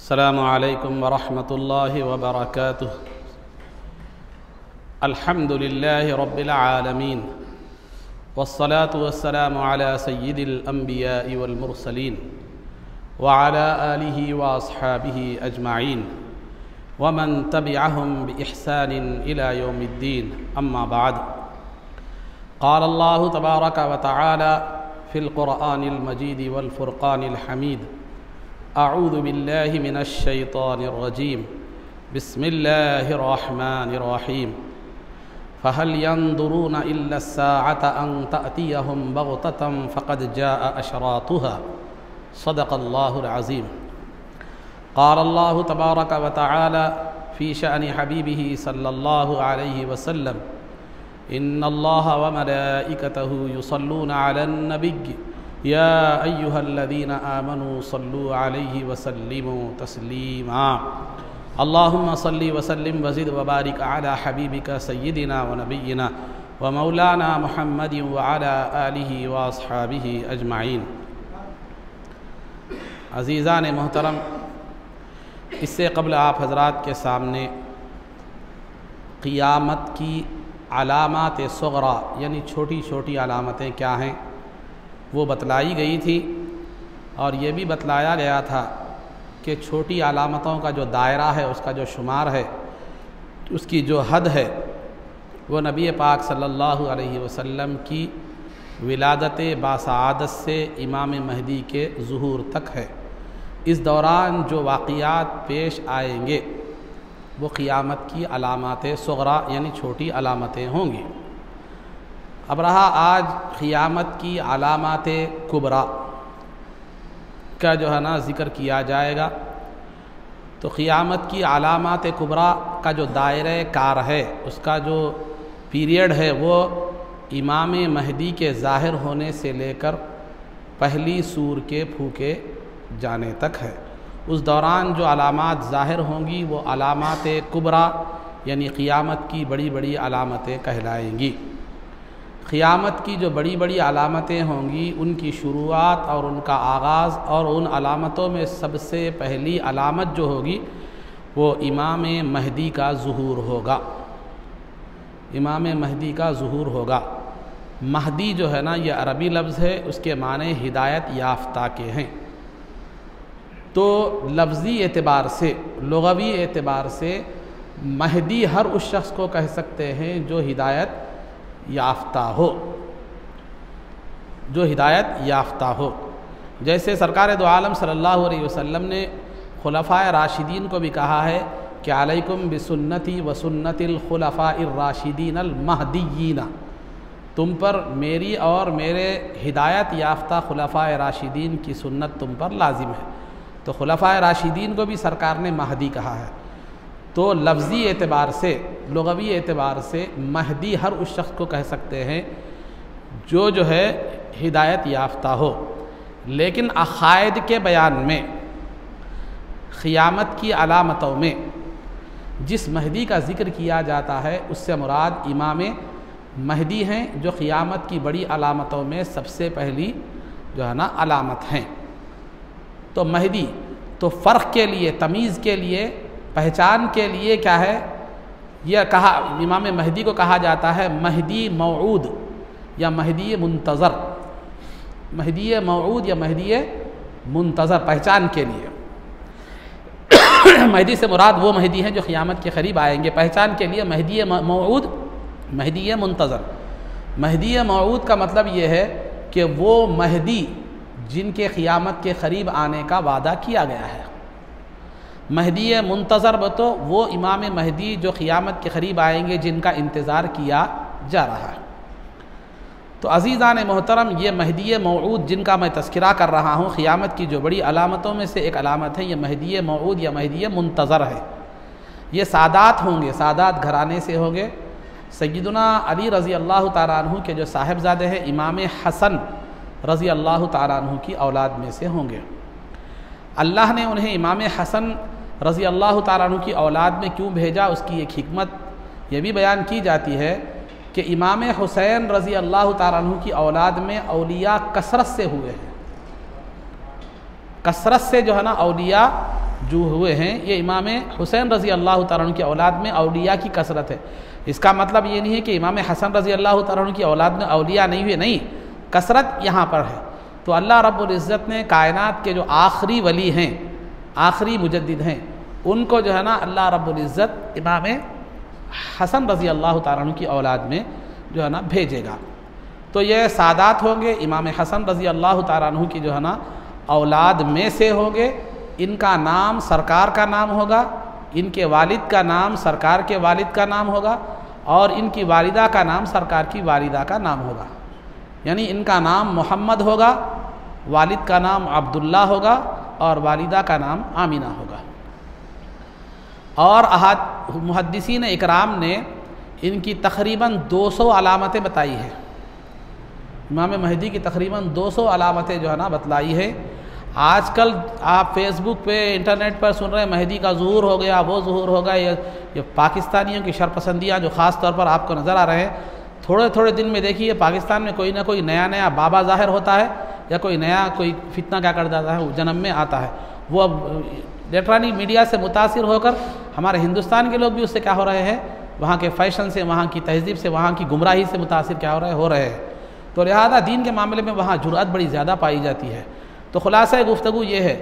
अस्सलामु अलैकुम वरहमतुल्लाहि वबरकातुह। अल्हम्दुलिल्लाहि रब्बिल आलमीन वस्सलातु वस्सलामु अला सय्यिदिल अंबियाइ वल मुरसलीन व अला आलिहि व अस्हाबिहि अजमाइन व मन तबिअहुम बि इहसानिन इला यौमिद्दीन, अम्मा बाद। क़ाल अल्लाहु तबारक व तआला फ़िल क़ुरआनिल मजीद वल फ़ुरक़ानिल हमीद। अऊज़ु बिल्लाहि मिनश शैतानिर रजीम। बिस्मिल्लाहिर रहमानिर रहीम। फ़हल यंज़ुरूना इल्ला अस्साअता अन तअतियहुम बग़ततन फ़क़द जाअ अशरातुहा। सदक़ल्लाहुल अज़ीम। क़ाल अल्लाहु तबारक व तआला फ़ी शअनि हबीबिही सल्लल्लाहु अलैहि वसल्लम। इन्नल्लाह व मलाइकतहु युसल्लूना अलन नबिय्य या अय्युहल्लज़ीना आमनू सल्लू अलैहि वसल्लिमू तस्लीमा। अल्लाहुम्मा सल्लि वसल्लिम वज़िद वबारिक अला हबीबिका सय्यिदिना व नबिय्यिना व मौलाना मुहम्मदिन व अला आलिहि व अस्हाबिहि अजमाइन। अज़ीज़ान मोहतरम, इससे क़ब्ल आप हज़रात के सामने क़ियामत की अलामात सग़रा यानी छोटी छोटी अलामतें क्या हैं वो बतलाई गई थी, और ये भी बतलाया गया था कि छोटी अलामतों का जो दायरा है, उसका जो शुमार है, उसकी जो हद है, वो नबी पाक सल्लल्लाहु अलैहि वसल्लम की विलादत बासआदत से इमाम महदी के ज़ुहूर तक है। इस दौरान जो वाक़ियात पेश आएंगे वो क़ियामत की अलामात सग़रा यानी छोटी अलामतें होंगी। अब रहा आज क़ियामत की अलामात कुबरा का जो है ना ज़िक्र किया जाएगा। तो क़ियामत की अलामात कुबरा का जो दायरे कार है, उसका जो पीरियड है, वो इमाम महदी के ज़ाहिर होने से लेकर पहली सूर के फूके जाने तक है। उस दौरान जो अलामात ज़ाहिर होंगी वो अलामात कुबरा यानी क़ियामत की बड़ी बड़ी अलामतें कहलाएंगी। क़ियामत की जो बड़ी बड़ी अलामतें होंगी उनकी शुरुआत और उनका आगाज़, और उन अलामतों में सबसे पहली अलामत जो होगी वो इमाम महदी का ज़ुहूर होगा। इमाम महदी का ज़ुहूर होगा। महदी जो है ना, ये अरबी लफ्ज़ है, उसके माने हिदायत याफ्ता के हैं। तो लफ्ज़ी एतबार से, लुग़वी एतबार से महदी हर उस शख्स को कह सकते हैं जो हिदायत याफ्ता हो, जो हिदायत याफ्ता हो। जैसे सरकार दो आलम सल्लल्लाहु अलैहि वसल्लम ने खुलफ़ाए राशिदीन को भी कहा है कि अलैकुम बिसुन्नती व सुन्नतिल खुलफ़ाइर राशिदीनल महदीयीना, तुम पर मेरी और मेरे हिदायत याफ्ता खुलफ़ाए राशिदीन की सुन्नत तुम पर लाजिम है। तो खुलफ़ाए राशिदीन को भी सरकार ने महदी कहा है। तो लफ्ज़ी एतबार से, लुग़वी एतबार से महदी हर उस शख्स को कह सकते हैं जो है हिदायत याफ्ता हो। लेकिन अक़ायद के बयान में क़ियामत की अलामतों में जिस महदी का ज़िक्र किया जाता है उससे मुराद इमाम महदी हैं, जो क़ियामत की बड़ी अलामतों में सबसे पहली जो है ना अलामत हैं। तो महदी तो फ़र्क के लिए, तमीज़ के लिए, पहचान के लिए क्या है, यह कहा इमाम महदी को कहा जाता है महदी मौऊद या महदी मुंतज़र। महदी मौऊद या महदी मुंतज़र पहचान के लिए। महदी से मुराद वो महदी हैं जो क़ियामत के करीब आएंगे। पहचान के लिए महदी मौऊद, महदी मुंतज़र। महदी मौऊद का मतलब ये है कि वो महदी जिनके क़ियामत के करीब आने का वादा किया गया है। महदी मुंतज़र तो वो इमाम महदी जो क़ियामत के करीब आएंगे, जिनका इंतज़ार किया जा रहा है। तो अज़ीज़ान मोहतरम, ये महदी मौऊद जिनका मैं तज़किरा कर रहा हूँ, क़ियामत की जो बड़ी अलामतों में से एक अलामत है, ये महदी मौऊद या महदी मुंतज़र है। ये सादात होंगे, सादात घराने से होंगे। सय्यदुना अली रज़ी अल्लाह तआला अन्हु के जो साहिबज़ादे हैं, इमाम हसन रज़ी अल्लाह तआला अन्हु की औलाद में से होंगे। अल्लाह ने उन्हें इमाम हसन रज़ी अल्लाह तआला अन्हु की औलाद में क्यों भेजा, उसकी एक हिकमत ये भी बयान की जाती है कि इमाम हुसैन रज़ी अल्लाह तआला अन्हु की औलाद में औलिया कसरत से हुए हैं। कसरत से जो है ना औलिया जो हुए हैं ये इमाम हुसैन रज़ी अल्लाह तआला अन्हु की औलाद में औलिया की कसरत है। इसका मतलब ये नहीं है कि इमाम हसन रज़ी अल्लाह तआला अन्हु की औलाद में औलिया नहीं हुए, नहीं, कसरत यहाँ पर है। तो अल्लाह रब्बुल इज़्ज़त ने कायनात के जो आखिरी वली हैं, आखिरी मुजद्दिद हैं, उनको जो है ना अल्लाह रब्बुल इज़्ज़त इमाम हसन रज़ी अल्लाह तआला अन्हु की औलाद में जो है ना भेजेगा। तो ये सादात होंगे, इमाम हसन रज़ी अल्लाह तआला अन्हु की जो है ना औलाद में से होंगे। इनका नाम सरकार का नाम होगा, इनके वालिद का नाम सरकार के वालिद का नाम होगा, और इनकी वालिदा का नाम सरकार की वालिदा का नाम होगा। यानी इनका नाम मोहम्मद होगा, वालिद का नाम अब्दुल्ला होगा, और वालिदा का नाम आमिना होगा। और मुहद्दिसीन इकराम ने इनकी तकरीबन 200 अलामतें बताई हैं। इमाम महदी की तकरीबन 200 अलामतें जो है ना बतलाई है। आजकल आप फेसबुक पे इंटरनेट पर सुन रहे हैं महदी का ज़ुहूर हो गया, वो ज़ुहूर होगा, ये पाकिस्तानियों की शरपसंदियाँ जो ख़ास तौर पर आपको नज़र आ रहे हैं। थोड़े थोड़े दिन में देखिए पाकिस्तान में कोई ना कोई नया नया बाबा ज़ाहिर होता है, या कोई नया कोई फितना क्या कर जाता है, वो जन्म में आता है। वो अब इलेक्ट्रॉनिक मीडिया से मुतासिर होकर हमारे हिंदुस्तान के लोग भी उससे क्या हो रहे हैं, वहाँ के फ़ैशन से, वहाँ की तहज़ीब से, वहाँ की गुमराही से मुतासिर क्या हो रहे हैं। तो लिहाजा दीन के मामले में वहाँ जुर्अत बड़ी ज़्यादा पाई जाती है। तो खुलासा गुफ्तगू ये है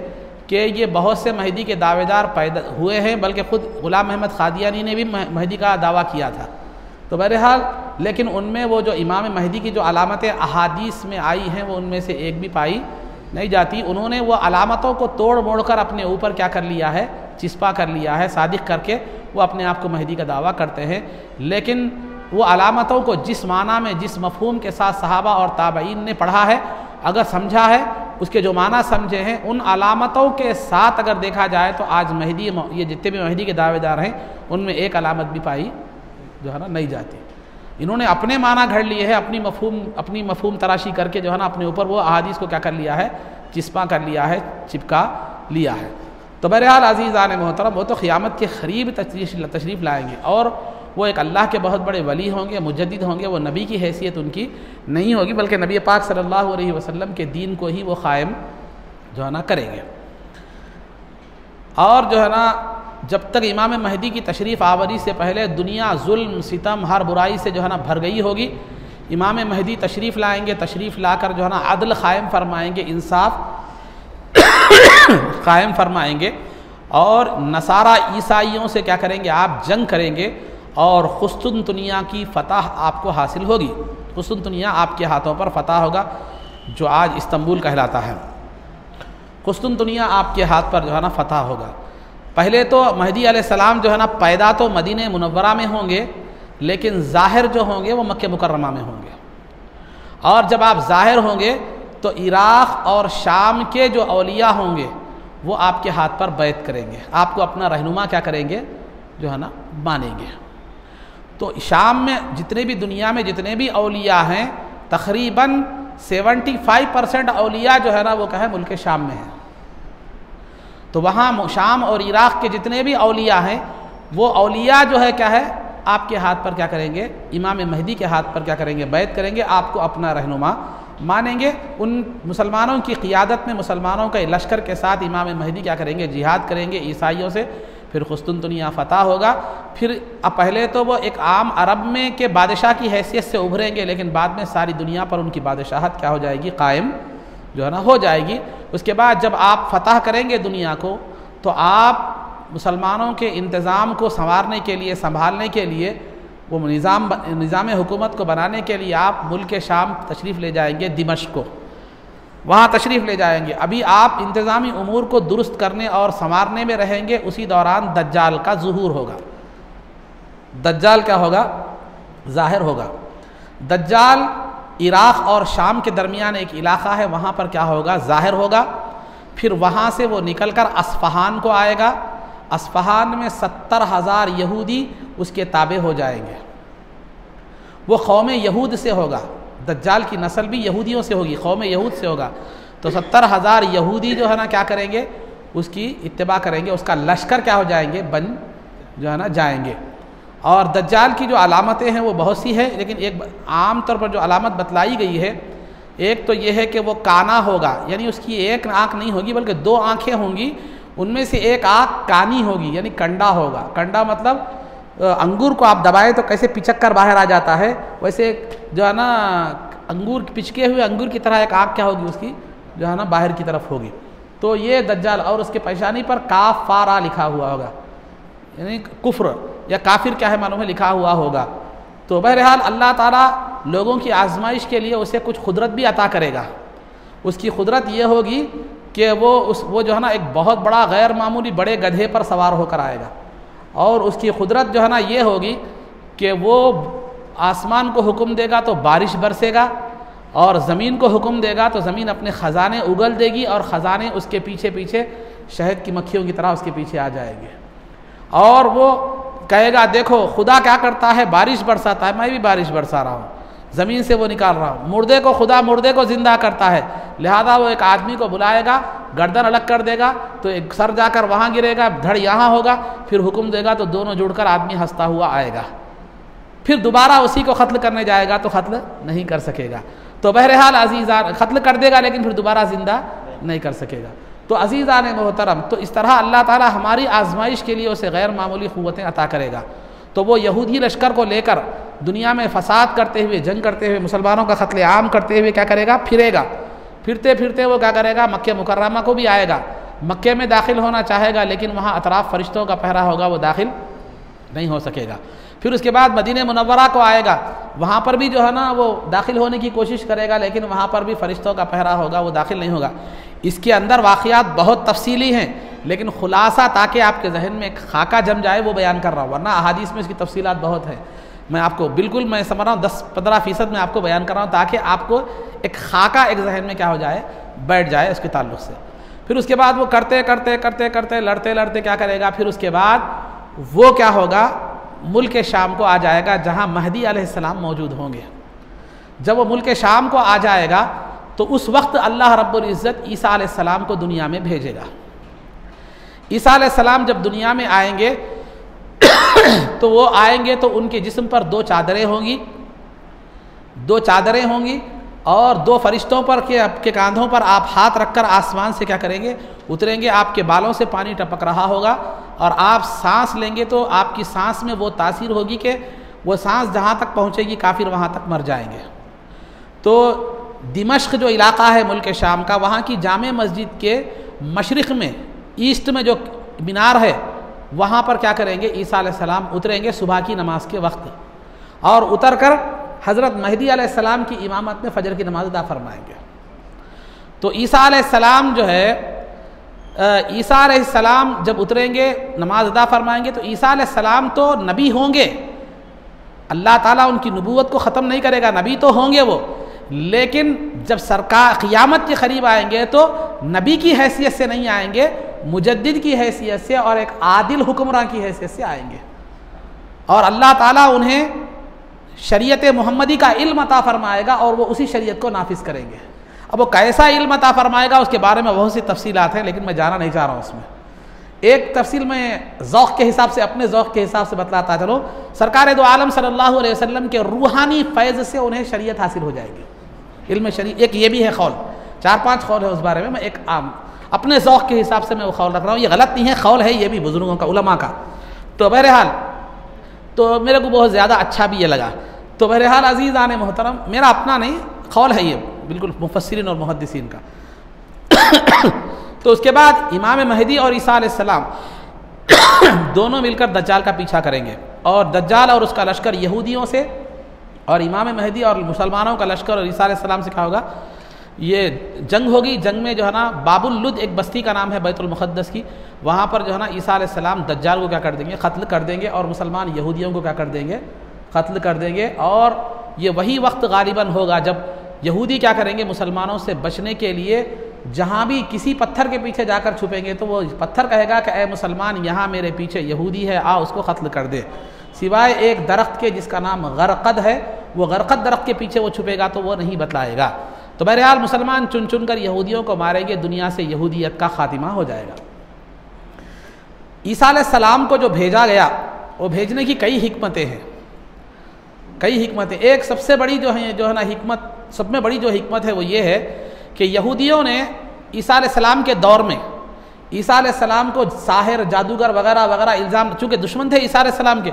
कि ये बहुत से महदी के दावेदार पैदा हुए हैं, बल्कि ख़ुद ग़ुलाम अहमद क़ादियानी ने भी महदी का दावा किया था। तो बहरहाल लेकिन उनमें वो जो इमाम महदी की जो अलामतें अहादीस में आई हैं वो उनमें से एक भी पाई नहीं जाती। उन्होंने वो अलामतों को तोड़ मोड़ कर अपने ऊपर क्या कर लिया है, चिस्पा कर लिया है, सादिक करके वो अपने आप को महदी का दावा करते हैं। लेकिन वो अलामतों को जिस माना में, जिस मफ़हूम के साथ सहाबा और ताबईन ने पढ़ा है, अगर समझा है, उसके जो माना समझे हैं, उन अलामतों के साथ अगर देखा जाए तो आज महदी, ये जितने भी महदी के दावेदार हैं, उनमें एक अलामत भी पाई जो है ना नहीं जाती। इन्होंने अपने माना घड़ लिए हैं, अपनी मफहूम तराशी करके जो है ना अपने ऊपर वो अहादीस को क्या कर लिया है, चिस्पा कर लिया है, चिपका लिया है। तो बहरहाल अज़ीज़ान मोहतरम, वो तो क़यामत के क़रीब तशरीफ़ लाएंगे, और वो एक अल्लाह के बहुत बड़े वली होंगे, मुजद्दिद होंगे। वो नबी की हैसियत उनकी नहीं होगी, बल्कि नबी पाक सल्लल्लाहु अलैहि वसल्लम के दीन को ही वो क़ायम जो है ना करेंगे। और जो है ना जब तक इमाम महदी की तशरीफ़ आवरी से पहले दुनिया जुल्म, सितम, हर बुराई से जो है ना भर गई होगी। इमाम महदी तशरीफ़ लाएंगे, तशरीफ़ लाकर जो है ना अदल क़ायम फरमाएंगे, इंसाफ क़ायम फरमाएंगे, और नसारा ईसाइयों से क्या करेंगे, आप जंग करेंगे, और कुस्तुनतुनिया की फ़तह आपको हासिल होगी। कुस्तुनतुनिया आपके हाथों पर फ़तह होगा, जो आज इस्तंबुल कहलाता है। कुस्तुनतुनिया आपके हाथ पर जो है ना फ़तह होगा। पहले तो महदी अलैहिस्सलाम जो है ना पैदा तो मदीने मुनव्वरा में होंगे, लेकिन ज़ाहिर जो होंगे वो मक्के मुकर्रमा में होंगे। और जब आप ज़ाहिर होंगे तो इराक़ और शाम के जो औलिया होंगे वो आपके हाथ पर बैत करेंगे, आपको अपना रहनुमा क्या करेंगे, जो है ना मानेंगे। तो शाम में जितने भी, दुनिया में जितने भी औलिया हैं, तकरीबन 75% औलिया जो है ना वो क्या है, मुल्क शाम में है। तो वहाँ शाम और इराक़ के जितने भी औलिया हैं, वो औलिया जो है क्या है, आपके हाथ पर क्या करेंगे, इमाम महदी के हाथ पर क्या करेंगे, बैत करेंगे, आपको अपना रहनुमा मानेंगे। उन मुसलमानों की क़ियादत में, मुसलमानों के लश्कर के साथ इमाम महदी क्या करेंगे, जिहाद करेंगे ईसाइयों से। फिर कुस्तुनतुनिया फ़तह होगा। फिर अब पहले तो वो एक आम अरब में के बादशाह की हैसियत से उभरेंगे, लेकिन बाद में सारी दुनिया पर उनकी बादशाहत क्या हो जाएगी, कायम जो है ना हो जाएगी। उसके बाद जब आप फ़तह करेंगे दुनिया को, तो आप मुसलमानों के इंतज़ाम को संवारने के लिए, संभालने के लिए, वो निज़ाम हुकूमत को बनाने के लिए आप मुल्क शाम तशरीफ़ ले जाएंगे, दिमश्क को, वहाँ तशरीफ़ ले जाएंगे। अभी आप इंतज़ामी उमूर को दुरुस्त करने और संवारने में रहेंगे। उसी दौरान दज्जाल का ज़ुहूर होगा। दज्जाल क्या होगा, ज़ाहिर होगा। दज्जाल इराक़ और शाम के दरमियान एक इलाक़ा है, वहाँ पर क्या होगा, ज़ाहिर होगा। फिर वहाँ से वो निकल कर अस्फ़हान को आएगा। अस्फ़हान में 70,000 यहूदी उसके ताबे हो जाएंगे। वो कौम यहूद से होगा, दज्जाल की नस्ल भी यहूदियों से होगी, कौम यहूद से होगा। तो 70,000 यहूदी जो है ना क्या करेंगे, उसकी इत्तिबा करेंगे, उसका लश्कर क्या हो जाएंगे, बन जो है ना जाएंगे। और दज्जाल की जो अलामतें हैं वो बहुत सी है, लेकिन एक आम तौर पर जो अलामत बतलाई गई है, एक तो ये है कि वो काना होगा, यानी उसकी एक आँख नहीं होगी बल्कि 2 आँखें होंगी। उनमें से एक आँख कानी होगी, यानी कंडा होगा। कंडा मतलब अंगूर को आप दबाएं तो कैसे पिचक कर बाहर आ जाता है, वैसे जो है ना अंगूर पिचके हुए अंगूर की तरह एक आँख क्या होगी उसकी, जो है ना बाहर की तरफ होगी। तो ये दज्जाल, और उसके पेशानी पर काफ फा रा लिखा हुआ होगा, यानी कुफ्र या काफिर क्या है मालूम है लिखा हुआ होगा। तो बहरहाल अल्लाह ताला लोगों की आजमाइश के लिए उसे कुछ खुदरत भी अता करेगा। उसकी खुदरत ये होगी कि वो जो है ना एक बहुत बड़ा गैर मामूली बड़े गधे पर सवार होकर आएगा, और उसकी खुदरत जो है ना ये होगी कि वो आसमान को हुक्म देगा तो बारिश बरसेगा, और ज़मीन को हुक्म देगा तो ज़मीन अपने ख़जाने उगल देगी, और ख़जाने उसके पीछे पीछे शहद की मक्खियों की तरह उसके पीछे आ जाएंगे। और वो कहेगा देखो खुदा क्या करता है, बारिश बरसाता है, मैं भी बारिश बरसा रहा हूँ, ज़मीन से वो निकाल रहा हूँ। मुर्दे को खुदा मुर्दे को ज़िंदा करता है, लिहाजा वो एक आदमी को बुलाएगा, गर्दन अलग कर देगा तो एक सर जाकर वहाँ गिरेगा, धड़ यहाँ होगा, फिर हुक्म देगा तो दोनों जुड़कर आदमी हंसता हुआ आएगा। फिर दोबारा उसी को क़त्ल करने जाएगा तो क़त्ल नहीं कर सकेगा। तो बहरहाल अज़ीज़ान क़त्ल कर देगा लेकिन फिर दोबारा ज़िंदा नहीं कर सकेगा। तो अज़ीज़ान मोहतरम, तो इस तरह अल्लाह ताला हमारी आजमाइश के लिए उसे गैर मामूली क़ुव्वतें अता करेगा। तो वो यहूदी लश्कर को लेकर दुनिया में फसाद करते हुए, जंग करते हुए, मुसलमानों का कत्ले आम करते हुए क्या करेगा, फिरेगा। फिरते फिरते वो क्या करेगा, मक्के मुकर्रमा को भी आएगा, मक्के में दाखिल होना चाहेगा लेकिन वहाँ अतराफ़ फरिश्तों का पहरा होगा, वो दाखिल नहीं हो सकेगा। फिर उसके बाद मदीने मुनव्वरा को आएगा, वहाँ पर भी जो है ना वो दाखिल होने की कोशिश करेगा लेकिन वहाँ पर भी फरिश्तों का पहरा होगा, वो दाखिल नहीं होगा। इसके अंदर वाक़ियात बहुत तफसीली हैं, लेकिन खुलासा ताकि आपके जहन में एक खाका जम जाए वो बयान कर रहा हूँ, वरना अहादीस में इसकी तफसीलात बहुत है। मैं आपको बिल्कुल मैं समझ रहा हूँ 10-15% में आपको बयान कर रहा हूँ ताकि आपको एक खाका एक जहन में क्या हो जाए, बैठ जाए उसके ताल्लुक़ से। फिर उसके बाद वो करते करते करते करते लड़ते लड़ते क्या करेगा, फिर उसके बाद वो क्या होगा, मुल्क शाम को आ जाएगा जहाँ महदी अलैहिस्सलाम मौजूद होंगे। जब वो मुल्क शाम को आ जाएगा तो उस वक्त अल्लाह रब्बुल इज़्ज़त ईसा अलैहिस्सलाम को दुनिया में भेजेगा। ईसा अलैहिस्सलाम जब दुनिया में आएंगे तो वो आएंगे तो उनके जिस्म पर 2 चादरें होंगी, 2 चादरें होंगी, और 2 फरिश्तों पर के आपके कांधों पर आप हाथ रखकर आसमान से क्या करेंगे, उतरेंगे। आपके बालों से पानी टपक रहा होगा और आप सांस लेंगे तो आपकी सांस में वो तासीर होगी कि वो सांस जहाँ तक पहुँचेगी काफिर वहाँ तक मर जाएंगे। तो दिमश्क जो इलाका है मुल्क शाम का, वहाँ की जामे मस्जिद के मशरिक़ में, ईस्ट में जो मीनार है, वहाँ पर क्या करेंगे, ईसा अलैहिस्सलाम उतरेंगे सुबह की नमाज के वक्त, और उतर कर हज़रत महदी अलैहिस्सलाम की इमामत में फ़जर की नमाज अदा फरमाएंगे। तो ईसा अलैहिस्सलाम जो है, ईसा अलैहिस्सलाम जब उतरेंगे नमाज अदा फरमाएंगे तो ईसा अलैहिस्सलाम तो नबी होंगे, अल्लाह ताला उनकी नबूवत को ख़त्म नहीं करेगा, नबी तो होंगे वो, लेकिन जब सरकार क़ियामत के करीब आएंगे तो नबी की हैसियत से नहीं आएंगे, मुजद्दिद की हैसियत से और एक आदिल हुक्मरान की हैसियत से आएंगे, और अल्लाह ताला उन्हें शरीयत मोहम्मदी का इल्म अता फरमाएगा और वो उसी शरीयत को नाफिज करेंगे। अब वो कैसा इल्म अता फरमाएगा उसके बारे में बहुत सी तफसीलात हैं, लेकिन मैं जाना नहीं चाह रहा हूँ उसमें। एक तफसील में ज़ौक़ के हिसाब से, अपने ज़ौक़ के हिसाब से बतलाता चलो। सरकार दो आलम सल्लल्लाहु अलैहि वसल्लम के रूहानी फैज़ से उन्हें शरीयत हासिल हो जाएगी, इल्म शरीयत। एक ये भी है कौल, 4-5 कौल है उस बारे में, मैं एक आम अपने ज़ौक़ के हिसाब से मैं वो कौल रख रहा हूँ, ये गलत नहीं है, कौल है ये भी बुज़ुर्गों का, उलमा का। तो बहरहाल तो मेरे को बहुत ज़्यादा अच्छा भी ये लगा। तो बहरहाल अज़ीज़ान मोहतरम, मेरा अपना नहीं कौल है ये, बिल्कुल मुफस्सिरीन और मुहद्दिसीन का। तो उसके बाद इमाम महदी और ईसा अलैहिस्सलाम दोनों मिलकर दज्जाल का पीछा करेंगे, और दज्जाल और उसका लश्कर यहूदियों से, और इमाम महदी और मुसलमानों का लश्कर और ईसा अलैहिस्सलाम से क्या होगा, ये जंग होगी। जंग में जो है ना बाबुल लुद एक बस्ती का नाम है बैतुल मुक़द्दस की, वहाँ पर जो है ना ईसा अलैहिस्सलाम दज्जाल को क्या कर देंगे, क़त्ल कर देंगे, और मुसलमान यहूदियों को क्या कर देंगे, क़त्ल कर देंगे। और ये वही वक्त गालिबन होगा जब यहूदी क्या करेंगे, मुसलमानों से बचने के लिए जहाँ भी किसी पत्थर के पीछे जाकर छुपेंगे तो वो पत्थर कहेगा कि ए मुसलमान, यहाँ मेरे पीछे यहूदी है, आ उसको क़त्ल कर दे, सिवाय एक दरख्त के जिसका नाम गरकद है, वो गरकद दरख्त के पीछे वो छुपेगा तो वो नहीं बतलाएगा। तो बहरहाल मुसलमान चुन चुन कर यहूदियों को मारेंगे, दुनिया से यहूदियत का खातिमा हो जाएगा। ईसा अलैहिस्सलाम को जो भेजा गया, वो भेजने की कई हिकमतें हैं, कई हिकमतें। एक सबसे बड़ी जो है ना हिकमत, सब में बड़ी जो हिकमत है वो ये है कि यहूदियों ने ईसा अलैहिस्सलाम के दौर में ईसा अलैहिस्सलाम को साहिर, जादूगर वगैरह वगैरह इल्ज़ाम, चूँकि दुश्मन थे ईसा अलैहिस्सलाम के,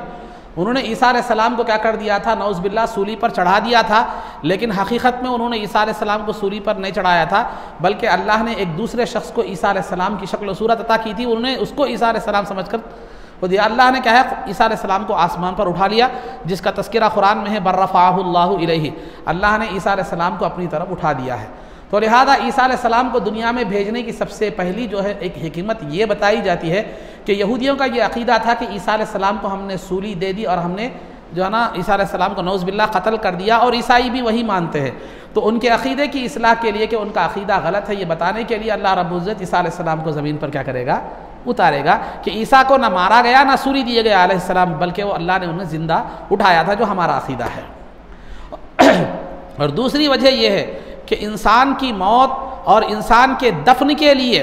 उन्होंने ईसा अलैहिस्सलाम को क्या कर दिया था, नौज़ बिल्लाह सूली पर चढ़ा दिया था। लेकिन हकीकत में उन्होंने ईसा अलैहिस्सलाम को सूली पर नहीं चढ़ाया था, बल्कि अल्लाह ने एक दूसरे शख्स को ईसा अलैहिस्सलाम की शक्ल सूरत अता की थी, उन्होंने उसको ईसा अलैहिस्सलाम समझकर वो दिया। अल्लाह ने क्या है, ईसा अलैहिस्सलाम को आसमान पर उठा लिया, जिसका तज़किरा कुरान में है, बर्रफ़अहुल्लाहु इलैहि, अल्लाह ने ईसा अलैहिस्सलाम को अपनी तरफ उठा दिया है। तो लिहाजा ईसा अलैहिस्सलाम को दुनिया में भेजने की सबसे पहली जो है एक हिकमत ये बताई जाती है कि यहूदियों का ये अक़ीदा था कि ईसा अलैहिस्सलाम को हमने सूली दे दी और हमने जो है ना ईसा अलैहिस्सलाम को नौज़ बिल्लाह क़त्ल कर दिया, और ईसाई भी वही मानते हैं। तो उनके अक़ीदे की इस्लाह के लिए कि उनका अक़ीदा गलत है, ये बताने के लिए अल्लाह रब्बुल इज़्ज़त ईसा अलैहिस्सलाम को ज़मीन पर क्या करेगा, उतारेगा, कि ईसा को ना मारा गया ना सूली दिए गया अलैहिस्सलाम, बल्कि वो अल्लाह ने उन्हें ज़िंदा उठाया था, जो हमारा अक़ीदा है। और दूसरी वजह यह है कि इंसान की मौत और इंसान के दफन के लिए,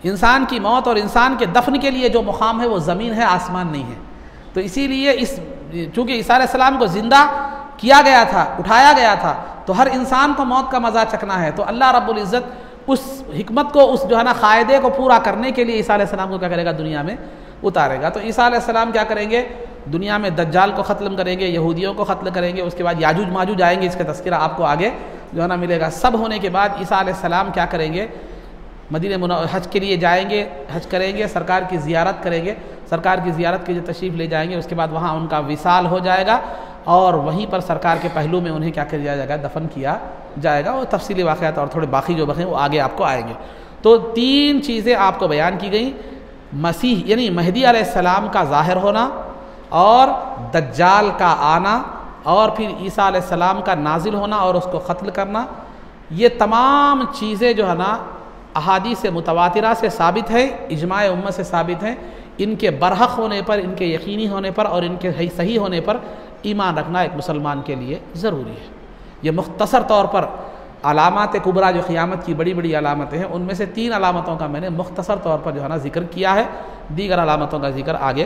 इंसान की मौत और इंसान के दफन के लिए जो मुकाम है वो ज़मीन है, आसमान नहीं है। तो इसीलिए चूँकि ईसा अलैहिस्सलाम को ज़िंदा किया गया था, उठाया गया था, तो हर इंसान को मौत का मज़ा चखना है। तो अल्लाह रब्बुल इज़्ज़त उस हिकमत को, उस जो है ना क़ायदे को पूरा करने के लिए ईसा अलैहिस्सलाम को क्या करेगा, दुनिया में उतारेगा। तो ईसा अलैहिस्सलाम क्या करेंगे, दुनिया में दज्जाल को ख़त्म करेंगे, यहूदियों को ख़त्म करेंगे, उसके बाद याजूज माजूज आएंगे, इसका तज़किरा आपको आगे जो है ना मिलेगा। सब होने के बाद ईसा अलैहिस्सलाम क्या करेंगे, मदीना हज के लिए जाएंगे, हज करेंगे, सरकार की ज़ियारत करेंगे, सरकार की ज़ियारत के लिए तशरीफ़ ले जाएंगे, उसके बाद वहाँ उनका विसाल हो जाएगा और वहीं पर सरकार के पहलू में उन्हें क्या कर दिया जाएगा, दफन किया जाएगा। और तफसीली वाक़यात और थोड़े बाकी जो बचे वो आगे आपको आएंगे। तो 3 चीज़ें आपको बयान की गई, मसीह यानी महदी अलैहिस्सलाम का ज़ाहिर होना, और दज्जाल का आना, और फिर ईसा अलैहिस्सलाम का नाजिल होना और उसको क़त्ल करना। ये तमाम चीज़ें जो है ना अहादीस मुतवातिरा से साबित है, इजमाए उम्मत से साबित हैं। इनके बरहक़ होने पर, इनके यकीनी होने पर और इनके सही होने पर ईमान रखना एक मुसलमान के लिए ज़रूरी है। ये मुख्तसर तौर पर अलामत कुबरा जो क़ियामत की बड़ी बड़ी अलामतें हैं, उनमें से 3 अलामतों का मैंने मुख्तसर तौर पर जो है ना ज़िक्र किया है, दीगर अलामतों का ज़िक्र आगे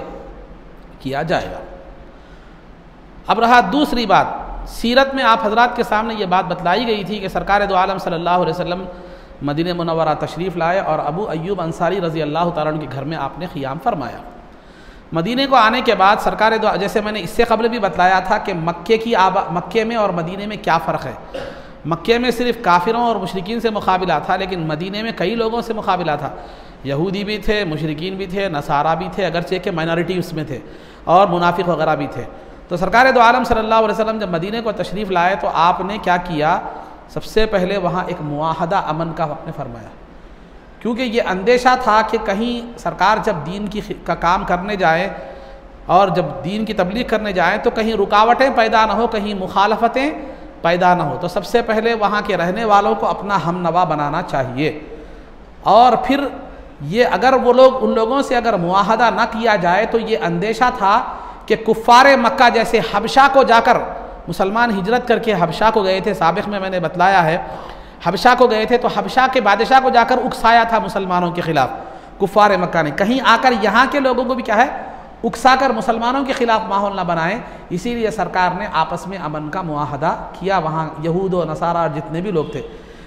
किया जाएगा। अब रहा दूसरी बात, सीरत में आप हज़रात के सामने ये बात बतलाई गई थी कि सरकार दो आलम सल्लल्लाहु अलैहि वसल्लम मदीना मुनव्वरा तशरीफ़ लाए और अबू अय्यूब अंसारी रज़ी अल्लाह तआला अन्हु के घर में आपने क़ियाम फरमाया। मदीने को आने के बाद सरकार दो, जैसे मैंने इससे कबल भी बतलाया था कि मक्के में और मदीने में क्या फ़र्क है। मक्के में सिर्फ काफिरों और मुशरिकीन से मुकाबला था, लेकिन मदीने में कई लोगों से मुकाबला था। यहूदी भी थे, मुशरिकीन भी थे, नसारा भी थे, अगरचे के माइनॉरिटी उसमें थे, और मुनाफिक वगैरह भी थे। तो सरकार दो आलम सल्लल्लाहु अलैहि वसल्लम जब मदीने को तशरीफ़ लाए तो आपने क्या किया, सबसे पहले वहाँ एक मुआहदा अमन का आपने फरमाया, क्योंकि ये अंदेशा था कि कहीं सरकार जब दीन का काम करने जाए और जब दीन की तबलीग करने जाए तो कहीं रुकावटें पैदा ना हो, कहीं मुखालफतें पैदा ना हो। तो सबसे पहले वहाँ के रहने वालों को अपना हमनवा बनाना चाहिए, और फिर ये अगर वो लोग, उन लोगों से अगर मुआहदा ना किया जाए तो ये अंदेशा था कि कुफ़ारे मक्का जैसे हबशा को जाकर, मुसलमान हिजरत करके हबशा को गए थे, साबिक़ में मैंने बतलाया है, हबशा को गए थे तो हबशा के बादशाह को जाकर उकसाया था मुसलमानों के ख़िलाफ़ कुफ़ारे मक्का ने। कहीं आकर यहाँ के लोगों को भी क्या है, उकसा कर मुसलमानों के ख़िलाफ़ माहौल ना बनाएं, इसीलिए सरकार ने आपस में अमन का मुआहदा किया। वहाँ यहूद व नसारा और जितने भी लोग थे,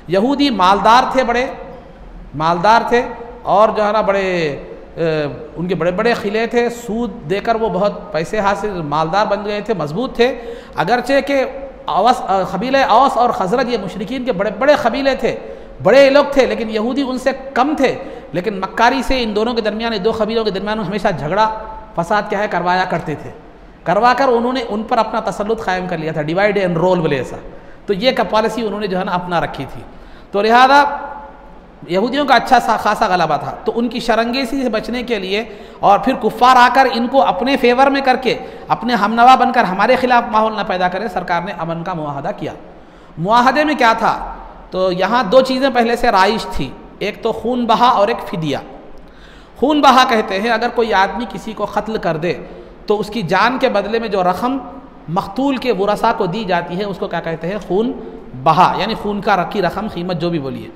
यहूदी मालदार थे, बड़े मालदार थे, और जो है ना बड़े उनके बड़े बड़े क़िले थे, सूद देकर वो बहुत पैसे हासिल मालदार बन गए थे, मजबूत थे। अगरचे के कबीले औस और खजरज ये मुशरिकीन के बड़े बड़े कबीले थे, बड़े लोग थे, लेकिन यहूदी उनसे कम थे। लेकिन मक्कारी से इन दोनों के दरमियान, दो कबीलों के दरमियान हमेशा झगड़ा फसाद क्या है करवाया करते थे, करवा कर उन्होंने उन पर अपना तसल्लुत कायम कर लिया था, डिवाइड एंड रोल बोले ऐसा। तो ये का पॉलिसी उन्होंने जो है ना अपना रखी थी। तो लिहाजा यहूदियों का अच्छा खासा गलबा था। तो उनकी शरंगेसी से बचने के लिए और फिर कुफ़ार आकर इनको अपने फेवर में करके, अपने हमनवा बनकर हमारे ख़िलाफ़ माहौल न पैदा करें, सरकार ने अमन का मुआहदा किया। मुआहदे में क्या था, तो यहाँ 2 चीज़ें पहले से राइश थी, एक तो खून बहा और एक फ़िदिया। खून बहा कहते हैं अगर कोई आदमी किसी को क़त्ल कर दे तो उसकी जान के बदले में जो रकम मक़तूल के वरसा को दी जाती है उसको क्या कहते हैं, खून बहा, यानी खून का रखी रकम, कीमत जो भी बोलिए।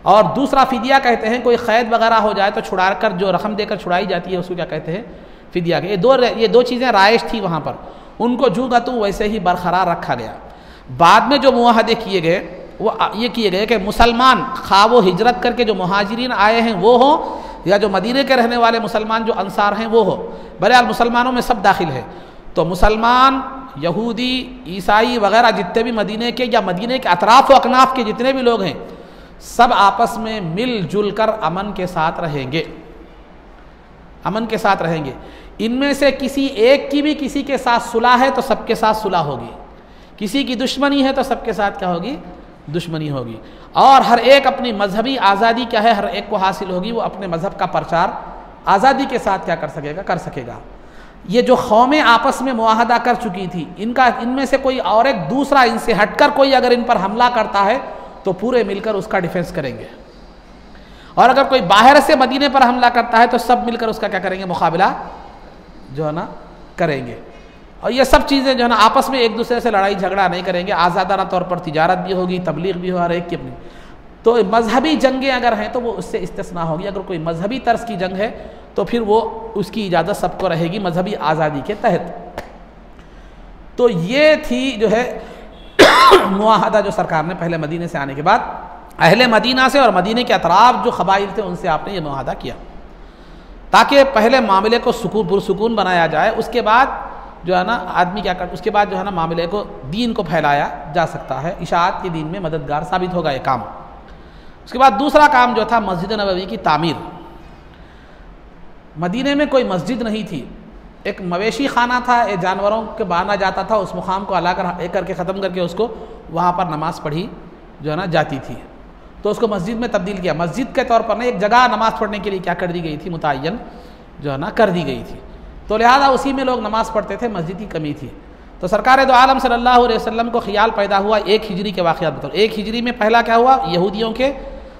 और दूसरा फ़िदिया कहते हैं, कोई क़ैद वगैरह हो जाए तो छुड़ा कर जो रकम देकर छुड़ाई जाती है उसको क्या कहते हैं, फ़िदिया। ये दो चीज़ें राइश थी वहाँ पर, उनको जूगा तो वैसे ही बरकरार रखा गया। बाद में जो मुआहदे किए गए वो ये किए गए कि मुसलमान खा वो हिजरत करके जो मुहाजिरीन आए हैं वो हों, या जो मदीने के रहने वाले मुसलमान जो अंसार हैं वो हो, बहरहाल मुसलमानों में सब दाखिल है। तो मुसलमान, यहूदी, ईसाई वगैरह जितने भी मदीने के या मदीने के अतराफ़ व अकनाफ के जितने भी लोग हैं, सब आपस में मिलजुल कर अमन के साथ रहेंगे, अमन के साथ रहेंगे। इनमें से किसी एक की भी किसी के साथ सुलह है तो सबके साथ सुलह होगी, किसी की दुश्मनी है तो सबके साथ क्या होगी, दुश्मनी होगी। और हर एक अपनी मजहबी आज़ादी क्या है, हर एक को हासिल होगी, वो अपने मज़हब का प्रचार आज़ादी के साथ क्या कर सकेगा, कर सकेगा। ये जो कौमें आपस में मुआहदा कर चुकी थी, इनमें से कोई और एक दूसरा इनसे हटकर कोई अगर इन पर हमला करता है तो पूरे मिलकर उसका डिफेंस करेंगे, और अगर कोई बाहर से मदीने पर हमला करता है तो सब मिलकर उसका क्या करेंगे, मुकाबला जो है ना करेंगे। और ये सब चीज़ें जो है ना आपस में एक दूसरे से लड़ाई झगड़ा नहीं करेंगे, आज़ादाना तौर पर तिजारत भी होगी, तबलीग भी हो, हर एक की अपनी। तो मजहबी जंगें अगर हैं तो वो उससे इस्तिस्ना होगी। अगर कोई मजहबी तर्ज की जंग है तो फिर वो उसकी इजाज़त सबको रहेगी मजहबी आज़ादी के तहत। तो ये थी जो है मुआहदा जो सरकार ने पहले मदीने से आने के बाद अहले मदीना से और मदीने के अतराफ जो क़बाइल थे उनसे आपने ये मुआहदा किया, ताकि पहले मामले को पुरसुकून बनाया जाए। उसके बाद जो है ना आदमी क्या कर, उसके बाद जो है ना मामले को, दीन को फैलाया जा सकता है, इशाअत के दीन में मददगार साबित होगा ये काम। उसके बाद दूसरा काम जो था मस्जिद नबवी की तामीर। मदीने में कोई मस्जिद नहीं थी, एक मवेशी खाना था, एक जानवरों के बांधा जाता था, उस मुकाम को अला करके ख़त्म करके उसको वहाँ पर नमाज़ पढ़ी जो है ना जाती थी, तो उसको मस्जिद में तब्दील किया। मस्जिद के तौर पर ना एक जगह नमाज़ पढ़ने के लिए क्या कर दी गई थी, मुतय्यन जो है ना कर दी गई थी, तो लिहाजा उसी में लोग नमाज़ पढ़ते थे, मस्जिद की कमी थी। तो सरकार दो आलम सल्लल्लाहु अलैहि वसल्लम को ख्याल पैदा हुआ, 1 हिजरी के वाक़यात बताओ। 1 हिजरी में पहला क्या हुआ, यहूदियों के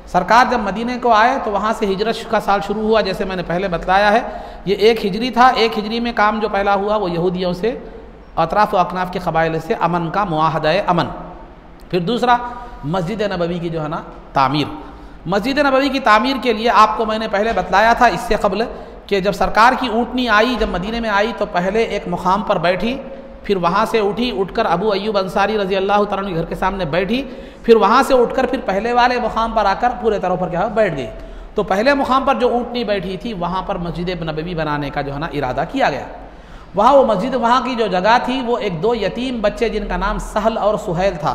सरकार जब मदीने को आए तो वहाँ से हिजरत का साल शुरू हुआ, जैसे मैंने पहले बताया है। ये 1 हिजरी था। 1 हिजरी में काम जो पहला हुआ वो यहूदियों से, अतराफ़ व अकनाफ के क़बाइल से अमन का मुआहदा अमन। फिर दूसरा मस्जिद नबवी की जो है ना तामीर। मस्जिद नबवी की तामीर के लिए आपको मैंने पहले बतलाया था इससे कबल कि जब सरकार की ऊँटनी आई, जब मदीने में आई तो पहले एक मुकाम पर बैठी, फिर वहाँ से उठी, उठकर अबू अय्यूब अंसारी रज़ी अल्लाह तआला अन्हु के घर के सामने बैठी, फिर वहाँ से उठकर फिर पहले वाले मुकाम पर आकर पूरे तरह पर क्या बैठ गई। तो पहले मुकाम पर जो ऊँटनी बैठी थी वहाँ पर मस्जिद नबवी बनाने का जो है ना इरादा किया गया। वहाँ वो मस्जिद, वहाँ की जो जगह थी वो एक 2 यतीम बच्चे जिनका नाम सहल और सुहैल था,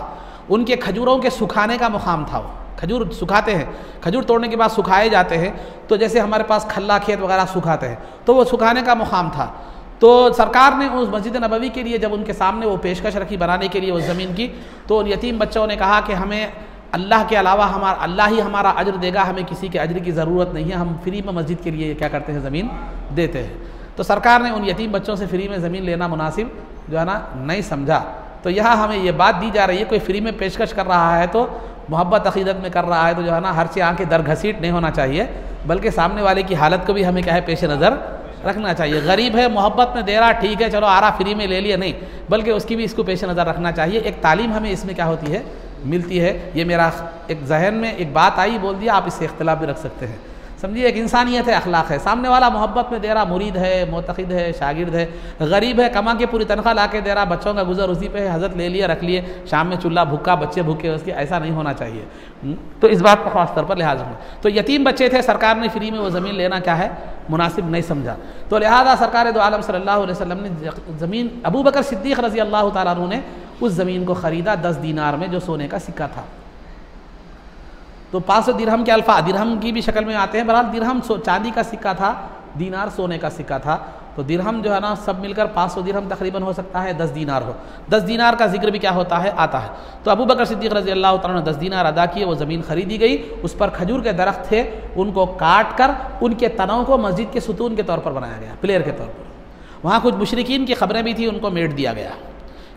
उनके खजूरों के सुखाने का मुकाम था। वो खजूर सुखाते हैं, खजूर तोड़ने के बाद सुखाए जाते हैं, तो जैसे हमारे पास खल्ला खेत वगैरह सुखाते हैं, तो वो सुखाने का मुकाम था। तो सरकार ने उस मस्जिद नबवी के लिए जब उनके सामने वो पेशकश रखी बनाने के लिए उस ज़मीन की, तो उन यतीम बच्चों ने कहा कि हमें अल्लाह के अलावा अल्लाह ही हमारा अज्र देगा, हमें किसी के अज्र की ज़रूरत नहीं है, हम फ्री में मस्जिद के लिए क्या करते हैं, ज़मीन देते हैं। तो सरकार ने उन यतीम बच्चों से फ्री में ज़मीन लेना मुनासिब जो है ना नहीं समझा। तो यहाँ हमें ये बात दी जा रही है, कोई फ्री में पेशकश कर रहा है तो मोहब्बत अक़ीदत में कर रहा है तो जो है ना हर चीज़ आँखें दर घसीट नहीं होना चाहिए, बल्कि सामने वाले की हालत को भी हमें क्या है पेश नज़र रखना चाहिए। गरीब है, मोहब्बत में दे रहा, ठीक है, चलो आ रहा फ्री में ले लिया, नहीं, बल्कि उसकी भी इसको पेश नज़र रखना चाहिए। एक तालीम हमें इसमें क्या होती है, मिलती है। ये मेरा एक जहन में एक बात आई, बोल दिया, आप इससे इख्तिलाफ भी रख सकते हैं। समझिए, एक इंसानियत है, अखलाक है। सामने वाला मोहब्बत में दे रहा, मुरीद है, मोतक़िद है, शागिर्द है, गरीब है, कमा के पूरी तनख्वाह ला के दे रहा, बच्चों का गुजर उसी पे है, हज़रत ले लिया, रख लिए, शाम में चूल्हा भूखा, बच्चे भूखे, उसके ऐसा नहीं होना चाहिए। तो इस बात का ख़ास तौर पर लिहाज रखना। तो यतीम बच्चे थे, सरकार ने फ्री में वो ज़मीन लेना क्या है मुनासिब नहीं समझा, तो लिहाजा सरकार दो आलम सल्लल्लाहु अलैहि वसल्लम ने ज़मीन, अबू बकर सिद्दीक़ रज़ी अल्लाह तआला अन्हु ने उस ज़मीन को ख़रीदा 10 दीनार में, जो सोने का सिक्का था। तो 500 दिरहम के अल्फा, दिरहम की भी शक्ल में आते हैं, बहरहाल दिरहम चांदी का सिक्का था, दीनार सोने का सिक्का था। तो दिरहम जो है ना सब मिलकर 500 दिरहम तकरीबन हो सकता है, 10 दीनार हो। 10 दीनार का जिक्र भी क्या होता है, आता है। तो अबू बकर सिद्दीक़ रज़ी अल्लाह तआला ने 10 दीनार अदा किए, वो ज़मीन खरीदी गई। उस पर खजूर के दरख्त थे, उनको काट कर उनके तनों को मस्जिद के सुतून के तौर पर बनाया गया, पिलर के तौर पर। वहाँ कुछ मुशरिकीन की खबरें भी थी, उनको मेट दिया गया,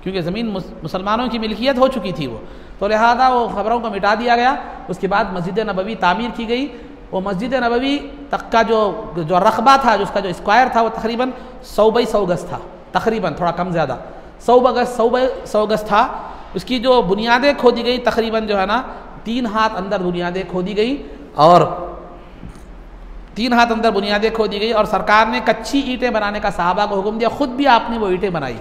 क्योंकि ज़मीन मुसलमानों की मिल्कियत हो चुकी थी वो, तो लिहाजा वो खबरों को मिटा दिया गया। उसके बाद मस्जिद नबवी तामीर की गई। वो मस्जिद नबवी तक का जो रकबा था, उसका जो स्क्वायर था, वो तकरीबन 100 बाई 100 गज था, तकरीबन थोड़ा कम ज़्यादा 100 बाई 100 गज था। उसकी जो बुनियादें खोदी गई तकरीबन जो है ना 3 हाथ अंदर बुनियादें खोदी गई, और 3 हाथ अंदर बुनियादें खोदी गई, और सरकार ने कच्ची ईंटें बनाने का सहाबा को हुक्म दिया, खुद भी आपने वो ईंटें बनाई।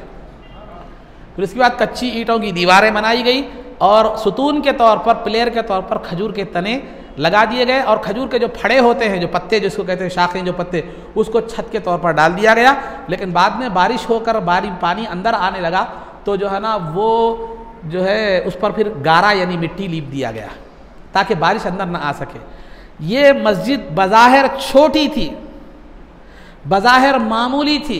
फिर उसके बाद कच्ची ईंटों की दीवारें बनाई गई, और सुतून के तौर पर, प्लेयर के तौर पर खजूर के तने लगा दिए गए और खजूर के जो फड़े होते हैं, जो पत्ते जिसको कहते हैं शाखें, जो पत्ते, उसको छत के तौर पर डाल दिया गया। लेकिन बाद में बारिश होकर पानी अंदर आने लगा तो जो है ना वो जो है उस पर फिर गारा यानी मिट्टी लीप दिया गया ताकि बारिश अंदर ना आ सके। ये मस्जिद बज़ाहिर छोटी थी, बज़ाहिर मामूली थी,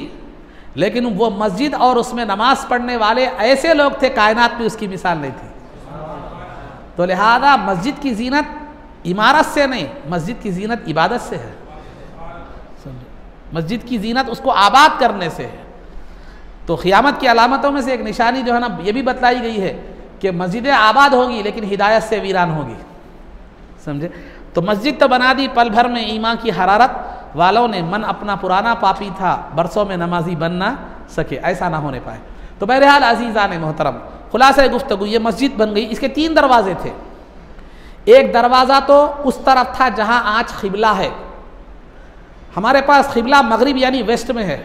लेकिन वो मस्जिद और उसमें नमाज पढ़ने वाले ऐसे लोग थे, कायनात में उसकी मिसाल नहीं थी। तो लिहाजा मस्जिद की जीनत इमारत से नहीं, मस्जिद की जीनत इबादत से है। मस्जिद की जीनत उसको आबाद करने से है। तो क़ियामत की अलामतों में से एक निशानी जो है ना ये भी बतलाई गई है कि मस्जिदें आबाद होगी लेकिन हिदायत से वीरान होगी, समझे। तो मस्जिद तो बना दी, पल भर में ईमान की हरारत वालों ने मन अपना पुराना पापी था, बरसों में नमाजी बन ना सके, ऐसा ना होने पाए। तो बहरहाल अज़ीज़ान मोहतरम, खुलासा गुफ्तगू, ये मस्जिद बन गई। इसके 3 दरवाजे थे। एक दरवाज़ा तो उस तरफ था जहाँ आज क़िबला है। हमारे पास क़िबला मगरिब यानी वेस्ट में है,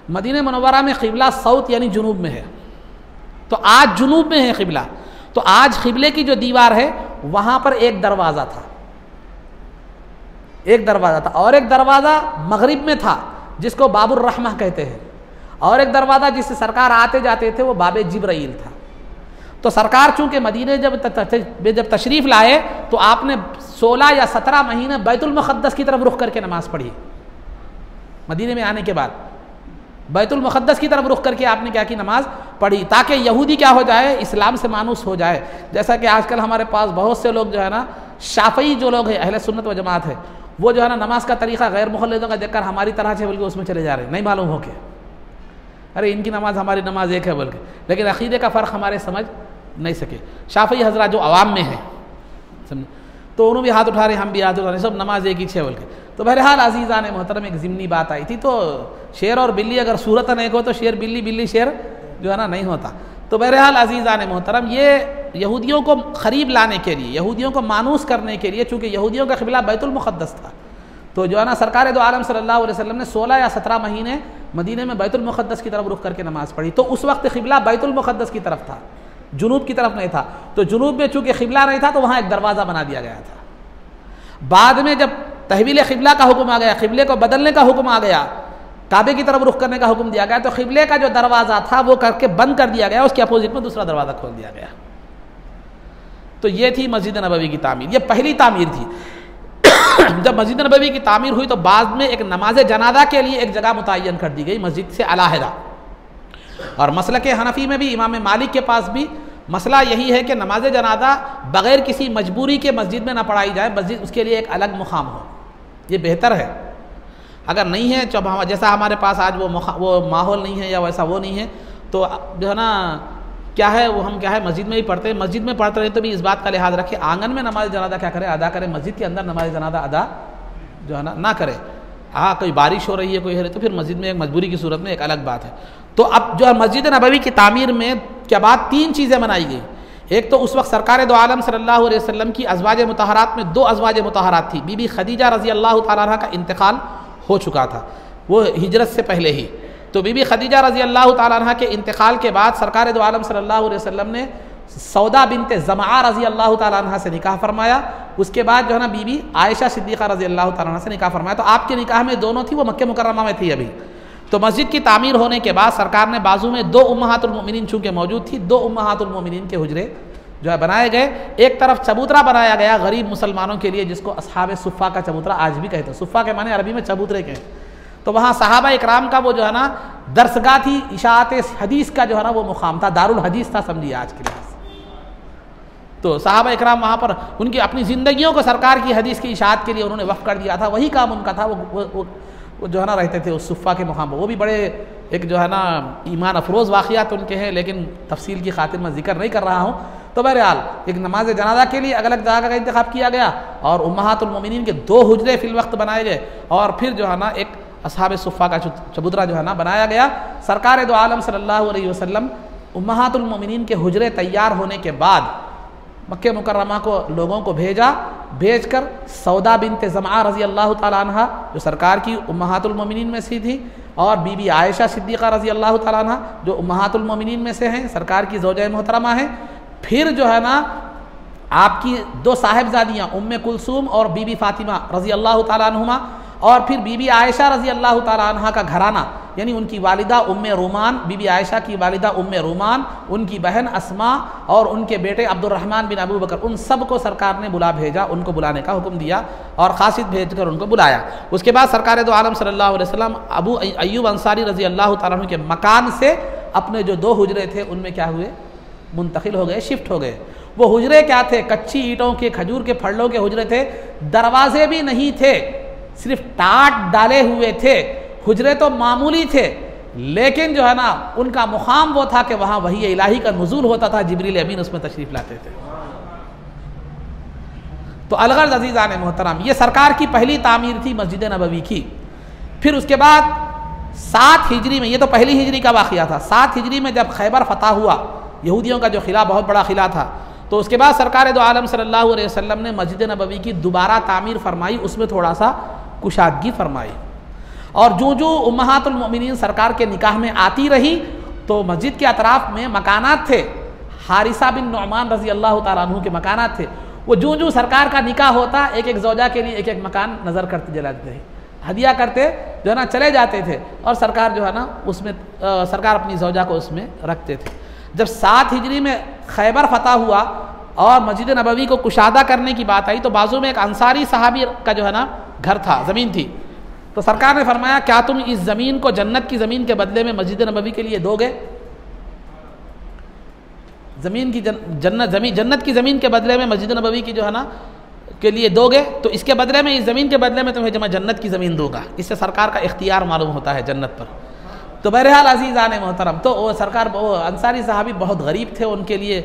मदीना मुनव्वरा में क़िबला साउथ यानी जुनूब में है। तो आज जुनूब में है क़िबला, तो आज क़िबले की जो दीवार है वहाँ पर एक दरवाज़ा था, एक दरवाज़ा था, और एक दरवाज़ा मगरिब में था जिसको बाबुर रहमा कहते हैं, और एक दरवाज़ा जिससे सरकार आते जाते थे वो बाबे जिब्राइल था। तो सरकार चूँकि मदीने जब तशरीफ़ लाए तो आपने 16 या 17 महीने बैतुल मुक़द्दस की तरफ रुख करके नमाज़ पढ़ी। मदीने में आने के बाद बैतुल मुक़द्दस की तरफ रुख करके आपने क्या की, नमाज़ पढ़ी, ताकि यहूदी क्या हो जाए, इस्लाम से मानूस हो जाए। जैसा कि आजकल हमारे पास बहुत से लोग जो है ना, शाफ़ई जो लोग हैं, अहले सुन्नत व जमात है, वो जो है ना नमाज का तरीक़ा गैर मुक़ल्लिदों का देखकर हमारी तरह से बल्कि उसमें चले जा रहे हैं, नहीं मालूम हो के, अरे इनकी नमाज हमारी नमाज एक है बोल के, लेकिन अक़ीदे का फ़र्क हमारे समझ नहीं सके। शाफ़ई हज़रा जो अवाम में है, समझे, तो उन्होंने भी हाथ उठा रहे, हम भी हाथ उठा रहे, सब नमाज एक ही छः बोल के। तो बहरहाल अज़ीज़ान मोहतरम, एक ज़िमनी बात आई थी। तो शेर और बिल्ली अगर सूरत एक हो तो शेर बिल्ली, बिल्ली शेर जो है ना नहीं होता। तो बहरहाल अज़ीज़ान मोहतरम, ये यहूदियों को क़रीब लाने के लिए, यहूदियों को मानूस करने के लिए, चूँकि यहूदियों का क़िबला बैतुल मुक़द्दस था, तो जो है ना सरकार दो आलम सल्लल्लाहु अलैहि वसल्लम ने 16 या 17 महीने मदीने में बैतुल मुक़द्दस की तरफ रुख करके नमाज़ पढ़ी। तो उस वक्त क़िबला बैतुल मुक़द्दस की तरफ था, जुनूब की तरफ नहीं था। तो जुनूब में चूँकि क़िबला नहीं था तो वहाँ एक दरवाज़ा बना दिया गया था। बाद में जब तहवील क़िबला का हुक्म आ गया, क़िबले को बदलने का हुक्म आ गया, काबे की तरफ रुख करने का हुक्म दिया गया, तो क़िबले का जो दरवाज़ा था वो करके बंद कर दिया गया, उसके अपोजिट में दूसरा दरवाज़ा खोल दिया गया। तो ये थी मस्जिद नबवी की तामीर, ये पहली तामीर थी। जब मस्जिद नबवी की तामीर हुई तो बाद में एक नमाज जनाजा के लिए एक जगह मुतय्यन कर दी गई मस्जिद से अलहदा। और मसलक हनफी में भी, इमाम मालिक के पास भी मसला यही है कि नमाज जनाजा बग़ैर किसी मजबूरी के मस्जिद में ना पढ़ाई जाए, मस्जिद उसके लिए एक अलग मुकाम हो, ये बेहतर है। अगर नहीं है, जब हम जैसा हमारे पास आज वो माहौल नहीं है या वैसा वो नहीं है, तो जो है ना क्या है, वो हम क्या है मस्जिद में ही पढ़ते हैं। मस्जिद में पढ़ते रहे तो भी इस बात का लिहाज रखें, आंगन में नमाज जनाजा क्या करें, अदा करें, मस्जिद के अंदर नमाज जनाजा अदा जो है ना करें। हाँ, कोई बारिश हो रही है, कोई है तो फिर मस्जिद में एक मजबूरी की सूरत में एक अलग बात है। तो अब जो है मस्जिद नबवी की तामीर में क्या बात, 3 चीज़ें बनाई गई। एक तो उस वक्त सरकार दो आलम सल्लल्लाहु अलैहि वसल्लम की अज़वाज मुतहरात में 2 अज़वाज मुतहरात थी। बीबी खदीजा रज़ी अल्लाह तआला अन्हा का इंतकाल हो चुका था, वो हिजरत से पहले ही। तो बीबी खदीजा रज़ी अल्लाह तआला अन्हा के इंतकाल के बाद सरकार दो आलम सल्लल्लाहु अलैहि वसल्लम ने सौदा बिनते ज़मा रज़ी अल्लाह तआला अन्हा से निकाह फरमाया। उसके बाद जो है ना बीबी आयशा सिद्दीक़ा रज़ी अल्लाह तआला अन्हा से निकाह फरमाया। तो आपके निकाह में दोनों थी, वो मक्के मुकर्रमा में थी अभी। तो मस्जिद की तामीर होने के बाद सरकार ने बाजू में 2 उम्महातुल मोमिनीन चूँकि मौजूद थी, 2 उम्महातुल मोमिनीन के हुजरे जो है बनाए गए। एक तरफ चबूतरा बनाया गया गरीब मुसलमानों के लिए, जिसको अस्हाब सुफ़ा का चबूतरा आज भी कहते हैं। सुफ़ा के माने अरबी में चबूतरे के। तो वहाँ सहाबा इकराम का वो जो है ना दरसगाह थी, इशाअत हदीस का जो है ना वो मुकाम था, दारुल हदीस था समझिए आज के लिहाज। तो सहाबा इकराम वहाँ पर उनकी अपनी ज़िंदगियों को सरकार की हदीस की इशाअत के लिए उन्होंने वक़्फ़ कर दिया था, वही काम उनका था। वो जो है ना रहते थे उस सुफ़ा के मुकाम पर। वो भी बड़े एक जो है ना ईमान अफरोज़ वाक़ियात उनके हैं, लेकिन तफसील की खातिर मैं जिक्र नहीं कर रहा हूँ। तो बहरहाल एक नमाज जनाजा के लिए अलग अलग जगह का इंतखाब किया गया और उम्महातुल मोमिनीन के 2 हुजरे फिल वक्त बनाए गए, और फिर जो है ना एक अस्हाब सुफ़ा का चबूतरा जो है ना बनाया गया। सरकार दो आलम सल्लल्लाहु अलैहि वसल्लम उम्महातुल मोमिनीन के हुजरे तैयार होने के बाद मक्के मुकर्रमा को लोगों को भेजकर सौदा बिनते ज़मा रज़ी अल्लाह तआला अन्हा जो सरकार की उम्महातुल मोमिनीन में से थी, और बीबी आयशा सिद्दीक़ा रज़ी अल्लाह तआला अन्हा जो उम्महातुल मोमिनीन में से हैं, सरकार की ज़ौजा मोहतरमा है, फिर जो है ना आपकी दो साहिबजादियाँ उम्मे कुलसूम और बीबी फातिमा रज़ी अल्लाह ताला अन्हुमा, और फिर बीबी आयशा रज़ी अल्लाह ताला अन्हा का घराना, यानी उनकी वालिदा उम्मे रूमान, बीबी आयशा की वालिदा उम्मे रूमान, उनकी बहन अस्मा और उनके बेटे अब्दुर्रहमान बिन अबू बकर, उन सब को सरकार ने बुला भेजा, उनको बुलाने का हुक्म दिया और कासिद भेजकर उनको बुलाया। उसके बाद सरकार दो आलम सल्लल्लाहु अलैहि वसल्लम अबू अय्यूब अंसारी रज़ी अल्लाह ताला अन्हु के मकान से अपने जो दो हुजरे थे उनमें क्या हुए, मुंतकिल हो गए, शिफ्ट हो गए। वो हुजरे क्या थे, कच्ची ईंटों के, खजूर के फड़लों के हुजरे थे, दरवाजे भी नहीं थे, सिर्फ टाट डाले हुए थे। हुजरे तो मामूली थे, लेकिन जो है ना उनका मुकाम वो था कि वहाँ वही इलाही का नुज़ूल होता था, जिब्रील अमीन उसमें तशरीफ़ लाते थे। तो अलगर्ज़ अज़ीज़ान मोहतरम, ये सरकार की पहली तामीर थी मस्जिद नबवी की। फिर उसके बाद 7 हिजरी में, ये तो पहली हिजरी का वाक़या था, 7 हिजरी में जब खैबर फतह हुआ, यहूदियों का जो खिला बहुत बड़ा खिला था, तो उसके बाद सरकार दो आलम सल्लल्लाहु अलैहि वसल्लम ने मस्जिद नबवी की दोबारा तामीर फरमाई, उसमें थोड़ा सा कुशादगी फरमाई। और जो जो उम्महातुल मोमिनीन सरकार के निकाह में आती रही, तो मस्जिद के अतराफ़ में मकानात थे, हारिसा बिन नुअमान रज़ी अल्लाह ताला अन्हु के मकानात थे। वो जो जो सरकार का निकाह होता, एक एक ज़ौजा के लिए एक एक मकान नज़र करते जलाते थे, हदिया करते जो है ना चले जाते थे, और सरकार जो है ना उसमें सरकार अपनी ज़ौजा को उसमें रखते थे। जब 7 हिजरी में खैबर फतह हुआ और मस्जिद नबवी को कुशादा करने की बात आई, तो बाजू में एक अंसारी सहाबी का जो है ना घर था, ज़मीन थी, तो सरकार ने फरमाया क्या तुम इस ज़मीन को जन्नत की ज़मीन के बदले में मस्जिद नबवी के लिए दोगे? जन्नत की ज़मीन के बदले में मस्जिद नबवी की जो है ना के लिए दोगे, तो इसके बदले में, इस ज़मीन के बदले में तुम्हें मैं जन्नत की ज़मीन दूंगा। इससे सरकार का इख्तियार मालूम होता है जन्नत पर। तो बहरहाल अज़ीज़ान मोहतरम, तो वो सरकार, वो अंसारी साहबी बहुत गरीब थे, उनके लिए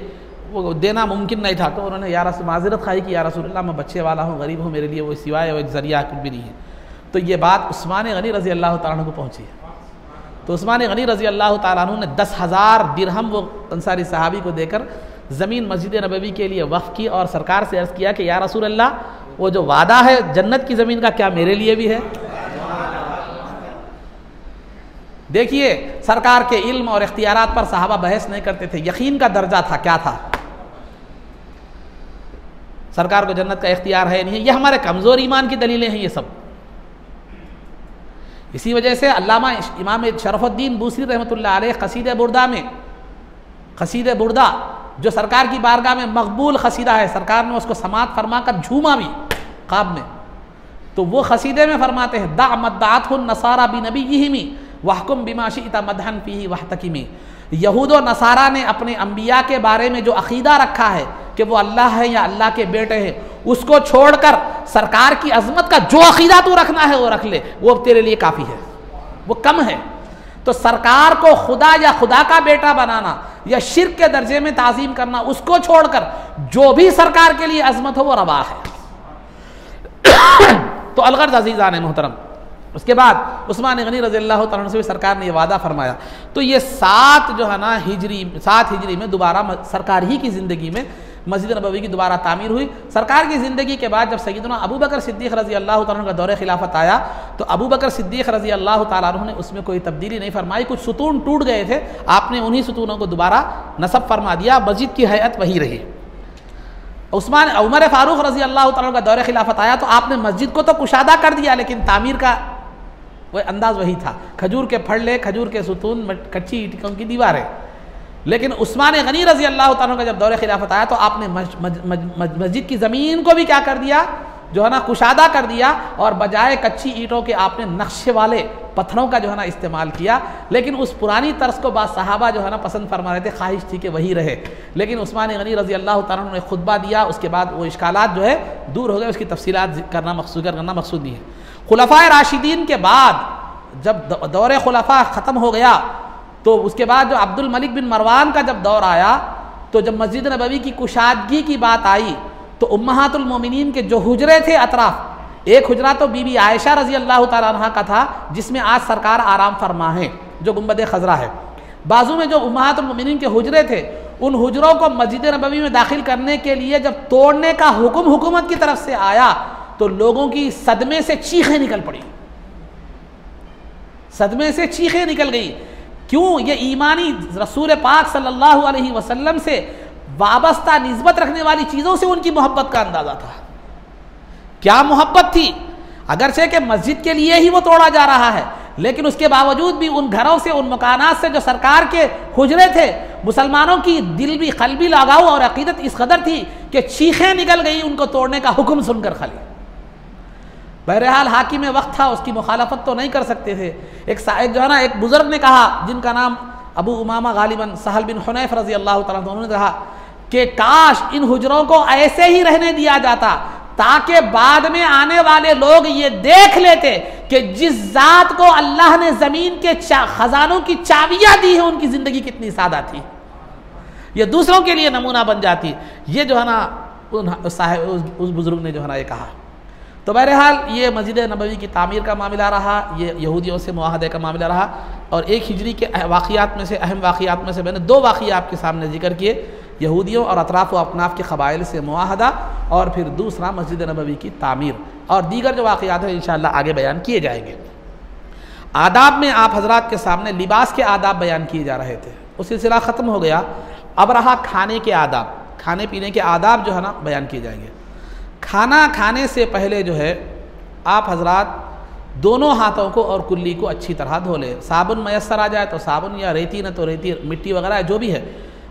वो देना मुमकिन नहीं था, तो उन्होंने या रसूल माज़रत खाई कि या रसूलल्लाह मैं बच्चे वाला हूँ, गरीब हूँ, मेरे लिए वो सिवाय वो एक ज़रिया कुछ भी नहीं है। तो ये बात उस्मान गनी रज़ी अल्लाह ताला अन्हु को पहुँची है। तो उस्मान गनी रज़ी अल्लाह ताला अन्हु ने 10,000 दिरहम वो अंसारी सहाबी को देकर ज़मीन मस्जिद नबवी के लिए वक़्फ़ की, और सरकार से अर्ज़ किया कि या रसूलल्लाह वो जो वादा है जन्नत की ज़मीन का, क्या मेरे लिए भी है? देखिए, सरकार के इल्म और इख्तियारात पर सहाबा बहस नहीं करते थे, यकीन का दर्जा था। क्या था? सरकार को जन्नत का इख्तियार है नहीं है, ये हमारे कमज़ोर ईमान की दलीलें हैं ये सब। इसी वजह से अल्लामा इमाम शरफुद्दीन बूसरी रहमतुल्लाह अलैह क़सीदे बुर्दा में, क़सीदे बुर्दा जो सरकार की बारगाह में मकबूल क़सीदा है, सरकार ने उसको समात फरमा कर झूमा भी ख्वाब में, तो वो क़सीदे में फरमाते हैं दा मद्दाअतहुन नसारा बिनबिय्यिहिम वहकुम बिमा शिअता मदहन फीही वहतकिमी। यहूद व नसारा ने अपने अम्बिया के बारे में जो अक़ीदा रखा है कि वो अल्लाह है या अल्लाह के बेटे हैं, उसको छोड़कर सरकार की अजमत का जो अक़ीदा तू रखना है वो रख ले, वो तेरे लिए काफ़ी है, वो कम है। तो सरकार को खुदा या खुदा का बेटा बनाना या शिर्क के दर्जे में ताज़ीम करना, उसको छोड़कर जो भी सरकार के लिए अजमत हो वो रवा है। तो अलगर्ज़ अज़ीज़ान मोहतरम, उसके बाद उस्मान गनी रज़ी अल्लाह ताला अन्हु से भी सरकार ने ये वादा फरमाया। तो ये 7 जो है ना 7 हिजरी में दोबारा सरकार ही की ज़िंदगी में मस्जिद नबवी की दोबारा तामीर हुई। सरकार की ज़िंदगी के बाद जब सैयदना अबू बकर सिद्दीक़ रज़ी अल्लाह ताला अन्हु का दौरे खिलाफत आया, तो अबू बकर सिद्दीक़ रज़ी अल्लाह ताला अन्हु ने उसमें कोई तब्दीली नहीं फरमाई। कुछ सुतून टूट गए थे, आपने उन्हीं सुतूनों को दोबारा नसब फरमा दिया, मस्जिद की हैत वही रही। उमर फ़ारूक रज़ी अल्लाह ताला अन्हु का दौरे खिलाफत आया, तो आपने मस्जिद को तो कुशादा कर दिया, लेकिन तामीर का वह अंदाज़ वही था, खजूर के फड़ले, खजूर के सुतून, कच्ची ईंटों की दीवारें। लेकिन उस्मान गनी रज़ी अल्लाह ताला का जब दौरे खिलाफत आया, तो आपने मस्जिद की ज़मीन को भी क्या कर दिया, जो है ना कुशादा कर दिया, और बजाय कच्ची ईंटों के आपने नक्शे वाले पत्थरों का जो है ना इस्तेमाल किया। लेकिन उस पुरानी तर्ज को बाद सहाबा जो है ना पसंद फरमा रहे थे, ख्वाहिश थी कि वही रहे। लेकिन उस्मान गनी रज़ी अल्लाह ताला ने खुतबा दिया, उसके बाद वो इश्कालात जो है दूर हो गए, उसकी तफसीलात करना मकसूद नहीं है। खुलफाए राशिदीन के बाद जब दौरे खुलफा ख़त्म हो गया, तो उसके बाद जो अब्दुल मलिक बिन मरवान का जब दौर आया, तो जब मस्जिद नबवी की कुशादगी की बात आई, तो उम्महातुल मोमिनीन के जो हुजरे थे अतराफ, एक हुजरा तो बीबी आयशा रज़ी अल्लाह ताला अन्हा का था, जिसमें आज सरकार आराम फरमा है, जो गुंबद खजरा है। बाजू में जो उम्महातुल मोमिनीन के हुजरे थे, उन हुजरों को मस्जिद नबवी में दाखिल करने के लिए जब तोड़ने का हुक्म हुकूमत की तरफ से आया, तो लोगों की सदमे से चीखें निकल पड़ी, सदमे से चीखें निकल गई। क्यों? ये ईमानी रसूल पाक सल्लल्लाहु अलैहि वसल्लम से वाबस्ता निस्बत रखने वाली चीज़ों से उनकी मोहब्बत का अंदाज़ा था। क्या मोहब्बत थी, अगरचे कि मस्जिद के लिए ही वो तोड़ा जा रहा है, लेकिन उसके बावजूद भी उन घरों से, उन मकानात से जो सरकार के हुजरे थे, मुसलमानों की दिल भी कल्बी लगाव और अकीदत इस कदर थी कि चीखें निकल गई उनको तोड़ने का हुक्म सुनकर खाली। बहरहाल हाकिम वक्त था, उसकी मुखालफत तो नहीं कर सकते थे। एक जो है ना, एक बुजुर्ग ने कहा, जिनका नाम अबू उमामा गालिबन सहल बिन हुनैफ रजी अल्लाह तआला अन्हु, उन्होंने कहा कि काश इन हुजरों को ऐसे ही रहने दिया जाता ताकि बाद में आने वाले लोग ये देख लेते कि जिस जात को अल्लाह ने ज़मीन के खजानों की चाबियां दी है उनकी ज़िंदगी कितनी सादा थी, ये दूसरों के लिए नमूना बन जाती। ये जो है ना उस बुजुर्ग ने जो है ना ये कहा। तो बहरहाल ये मस्जिद नबवी की तामीर का मामला रहा, ये यहूदियों से मुआहदे का मामला रहा। और एक हिजरी के वाक़ियात में से, अहम वाक़ियात में से मैंने 2 वाक़िए आपके सामने जिक्र किए, यहूदियों और अतराफ़ व अपनाफ के क़बाइल से मुआहदा, और फिर दूसरा मस्जिद नबवी की तामीर, और दीगर जो वाक़ियात हैं इंशाअल्लाह आगे बयान किए जाएंगे। आदाब में आप हज़रात के सामने लिबास के आदाब बयान किए जा रहे थे, वो सिलसिला ख़त्म हो गया। अब रहा खाने के आदाब, खाने पीने के आदाब जो है ना बयान किए जाएंगे। खाना खाने से पहले जो है आप हजरात दोनों हाथों को और कुल्ली को अच्छी तरह धो लें। साबुन मैसर आ जाए तो साबुन, या रेती न तो रेती, मिट्टी वगैरह जो भी है,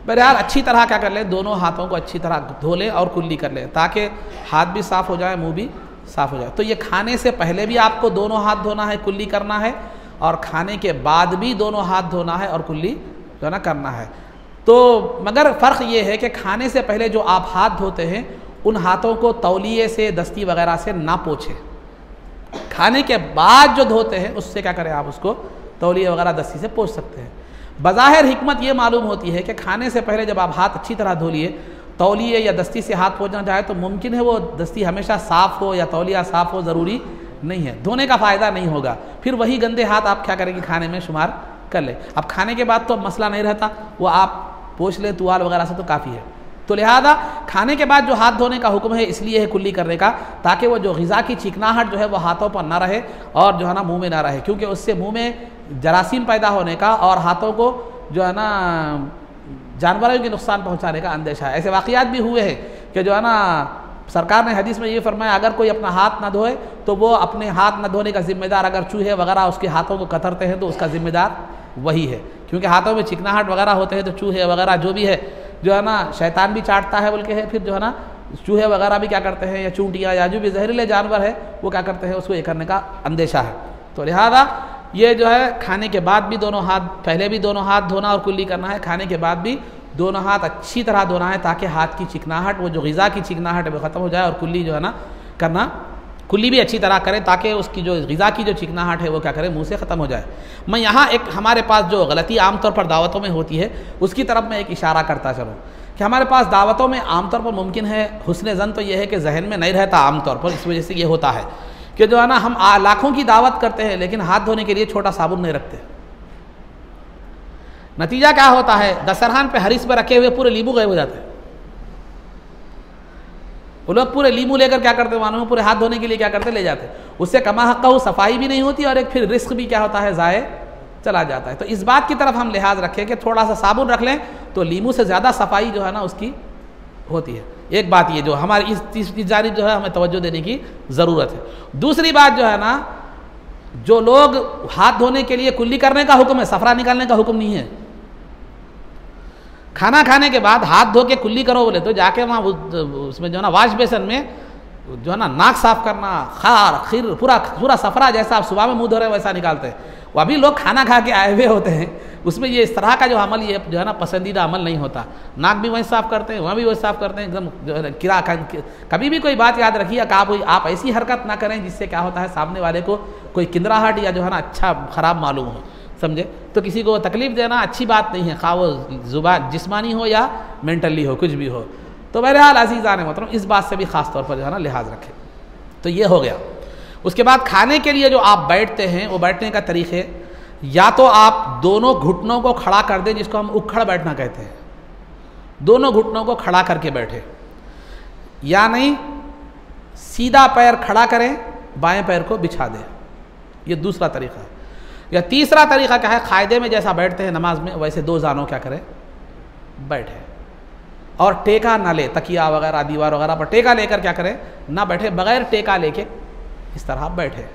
बहरहाल अच्छी तरह क्या कर लें, दोनों हाथों को अच्छी तरह धो लें और कुल्ली कर लें, ताकि हाथ भी साफ़ हो जाए, मुँह भी साफ़ हो जाए। तो ये खाने से पहले भी आपको दोनों हाथ धोना है, कुल्ली करना है, और खाने के बाद भी दोनों हाथ धोना है और कुल्ली जो है ना करना है। तो मगर फ़र्क ये है कि खाने से पहले जो आप हाथ धोते हैं उन हाथों को तौलिए से, दस्ती वगैरह से ना पोंछें। खाने के बाद जो धोते हैं उससे क्या करें, आप उसको तौलिए वगैरह दस्ती से पोंछ सकते हैं। बज़ाहिर हिकमत ये मालूम होती है कि खाने से पहले जब आप हाथ अच्छी तरह धो लिए, तौलिए या दस्ती से हाथ पोंछना चाहे तो मुमकिन है वो दस्ती हमेशा साफ़ हो या तौलिया साफ़ हो, ज़रूरी नहीं है, धोने का फ़ायदा नहीं होगा। फिर वही गंदे हाथ आप क्या करेंगे, खाने में शुमार कर लें। अब खाने के बाद तो मसला नहीं रहता, वो आप पोंछ लें तुआल वगैरह से तो काफ़ी है। तो लिहाजा खाने के बाद जो हाथ धोने का हुक्म है इसलिए है कुल्ली करने का, ताकि वो जो ग़िज़ा की चिकनाहट जो है वो हाथों पर ना रहे और जो है ना मुंह में ना रहे, क्योंकि उससे मुंह में जरासीम पैदा होने का और हाथों को जो है ना जानवरों के नुकसान पहुंचाने का अंदेशा है। ऐसे वाक़ियात भी हुए हैं कि जो है ना सरकार ने हदीस में ये फरमाया, अगर कोई अपना हाथ ना धोए तो वो अपने हाथ न धोने का ज़िम्मेदार, अगर चूहे वगैरह उसके हाथों को कतरते हैं तो उसका ज़िम्मेदार वही है, क्योंकि हाथों में चिकनाहट वगैरह होते हैं तो चूहे वगैरह जो भी है जो है ना शैतान भी चाटता है बोल के है, फिर जो है ना चूहे वगैरह भी क्या करते हैं, या चूंटियाँ या जो भी जहरीले जानवर है वो क्या करते हैं, उसको ये करने का अंदेशा है। तो लिहाजा ये जो है खाने के बाद भी दोनों हाथ, पहले भी दोनों हाथ धोना और कुल्ली करना है, खाने के बाद भी दोनों हाथ अच्छी तरह धोना है, ताकि हाथ की चिकनाहट, वो जो ग़िज़ा की चिकनाहट है वो ख़त्म हो जाए, और कुल्ली जो है ना करना, कुल्ली भी अच्छी तरह करें ताकि उसकी जो ग़िज़ा की जो चिकनाहट है वो क्या करें, मुंह से ख़त्म हो जाए। मैं यहाँ एक हमारे पास जो गलती आमतौर पर दावतों में होती है उसकी तरफ मैं एक इशारा करता चलूँ कि हमारे पास दावतों में आमतौर पर मुमकिन है हुस्न ज़न, तो ये है कि जहन में नहीं रहता आमतौर पर, इस वजह से ये होता है कि जो है ना हम लाखों की दावत करते हैं लेकिन हाथ धोने के लिए छोटा साबुन नहीं रखते। नतीजा क्या होता है, दस्तरखान पे हरीस पर रखे हुए पूरे नींबू गायब हो जाते हैं। वो लोग पूरे नींबू लेकर क्या करते हैं मानो में, पूरे हाथ धोने के लिए क्या करते ले जाते, उससे कमा हक़ हो सफाई भी नहीं होती और एक फिर रिस्क भी क्या होता है, ज़ाये चला जाता है। तो इस बात की तरफ हम लिहाज रखें कि थोड़ा सा साबुन रख लें तो नींबू से ज़्यादा सफाई जो है ना उसकी होती है। एक बात ये जो हमारी इस जानिब जो है हमें तवज्जो देने की ज़रूरत है। दूसरी बात जो है ना, जो लोग हाथ धोने के लिए कुल्ली करने का हुक्म है, सफरा निकालने का हुक्म नहीं है। खाना खाने के बाद हाथ धो के कुल्ली करो बोले तो जाके वहाँ उसमें जो है ना वाश बेसन में जो है ना नाक साफ करना, खार खीर पूरा सफरा जैसा आप सुबह में मुँह धो रहे वैसा निकालते हैं। वो अभी लोग खाना खा के आए हुए होते हैं, उसमें ये इस तरह का जो अमल ये जो है ना पसंदीदा अमल नहीं होता। नाक भी वहीं साफ़ करते हैं, वहाँ भी वही साफ़ करते हैं, एकदम जो है किरा। कभी भी कोई बात याद रखिए कि आप ऐसी हरकत ना करें जिससे क्या होता है सामने वाले को कोई किंदराहट या जो है ना अच्छा ख़राब मालूम हो, समझे। तो किसी को तकलीफ़ देना अच्छी बात नहीं है, खा वो ज़ुबान जिस्मानी हो या मेंटली हो, कुछ भी हो। तो बहरहाल अज़ीज़ान मोहतरम इस बात से भी ख़ास तौर पर जो है ना लिहाज रखें। तो ये हो गया। उसके बाद खाने के लिए जो आप बैठते हैं वो बैठने का तरीक़े, या तो आप दोनों घुटनों को खड़ा कर दें, जिसको हम उखड़ बैठना कहते हैं, दोनों घुटनों को खड़ा करके बैठे, या नहीं सीधा पैर खड़ा करें, बाएं पैर को बिछा दें, ये दूसरा तरीक़ा है। या तीसरा तरीक़ा क्या है, कायदे में जैसा बैठते हैं नमाज में वैसे दो जानों क्या करें, बैठे। और टेका ना ले, तकिया वगैरह दीवार वगैरह पर टेका लेकर क्या करें, ना बैठे, बगैर टेका लेके इस तरह बैठे।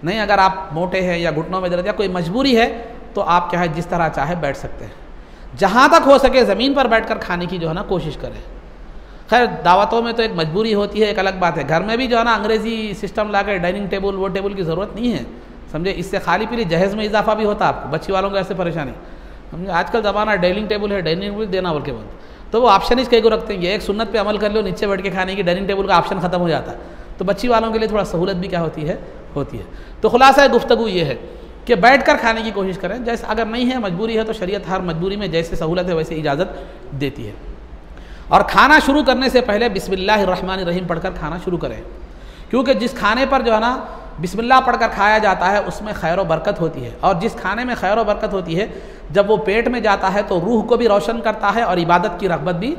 नहीं अगर आप मोटे हैं या घुटनों में दर्द या कोई मजबूरी है तो आप क्या है जिस तरह चाहे बैठ सकते हैं। जहाँ तक हो सके ज़मीन पर बैठकर खाने की जो है ना कोशिश करें। खैर दावतों में तो एक मजबूरी होती है, एक अलग बात है। घर में भी जो है ना अंग्रेज़ी सिस्टम ला कर डाइनिंग टेबल वो टेबल की ज़रूरत नहीं है, समझे। इससे खाली पीली जहेज़ में इजाफा भी होता है आपको, बच्ची वालों को ऐसे परेशानी, समझे। आजकल ज़माना डाइनिंग टेबल है, डाइनिंग टेबल देना बोल के बोल, तो वो ऑप्शन इस कई को रखते हैं। ये एक सुन्नत पे अमल कर लो, नीचे बैठ के खाने की, डाइनिंग टेबल का ऑप्शन ख़त्म हो जाता है। तो बच्ची वालों के लिए थोड़ा सहूलत भी क्या होती है। तो खुलासा गुफ्तगू ये है कि बैठकर खाने की कोशिश करें। जैसे अगर नहीं है, मजबूरी है, तो शरीयत हर मजबूरी में जैसे सहूलत है वैसे इजाज़त देती है। और खाना शुरू करने से पहले बिस्मिल्लाहिर्रहमानिर्रहीम पढ़कर खाना शुरू करें, क्योंकि जिस खाने पर जो है ना बिस्मिल्लाह पढ़कर खाया जाता है उसमें खैर व बरकत होती है। और जिस खाने में खैर व बरकत होती है, जब वो पेट में जाता है तो रूह को भी रोशन करता है और इबादत की रग़बत भी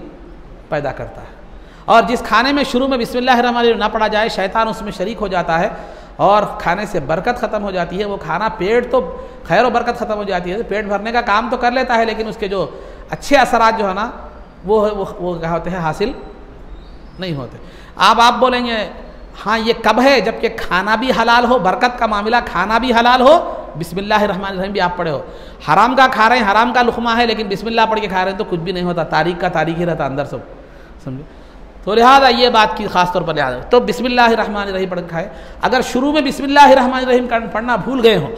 पैदा करता है। और जिस खाने में शुरू में बिस्मिल्लाहिर्रहमानिर्रहीम ना पढ़ा जाए, शैतान उसमें शरीक हो जाता है और खाने से बरकत ख़त्म हो जाती है। वो खाना पेट तो खैर व बरकत ख़त्म हो जाती है, तो पेट भरने का काम तो कर लेता है, लेकिन उसके जो अच्छे असरात जो है ना वो क्या होते हैं, हासिल नहीं होते। आप बोलेंगे हाँ ये कब है, जबकि खाना भी हलाल हो, बरकत का मामला, खाना भी हलाल हो, बिस्मिल्लाहिर्रहमानिर्रहीम भी आप पढ़े हो। हराम का खा रहे हैं, हराम का लुक़मा है, लेकिन बिस्मिल्लाह पढ़ के खा रहे हैं तो कुछ भी नहीं होता, तारीख का तारीख ही रहता अंदर सब, समझे। तो लिहाजा ये बात की ख़ास तौर पर लिहाजा, तो बिस्मिल्लाहिर्रहमानिर्रहीम पढ़ के खाए। अगर शुरू में बिस्मिल्लाहिर्रहमानिर्रहीम पढ़ना भूल गए हो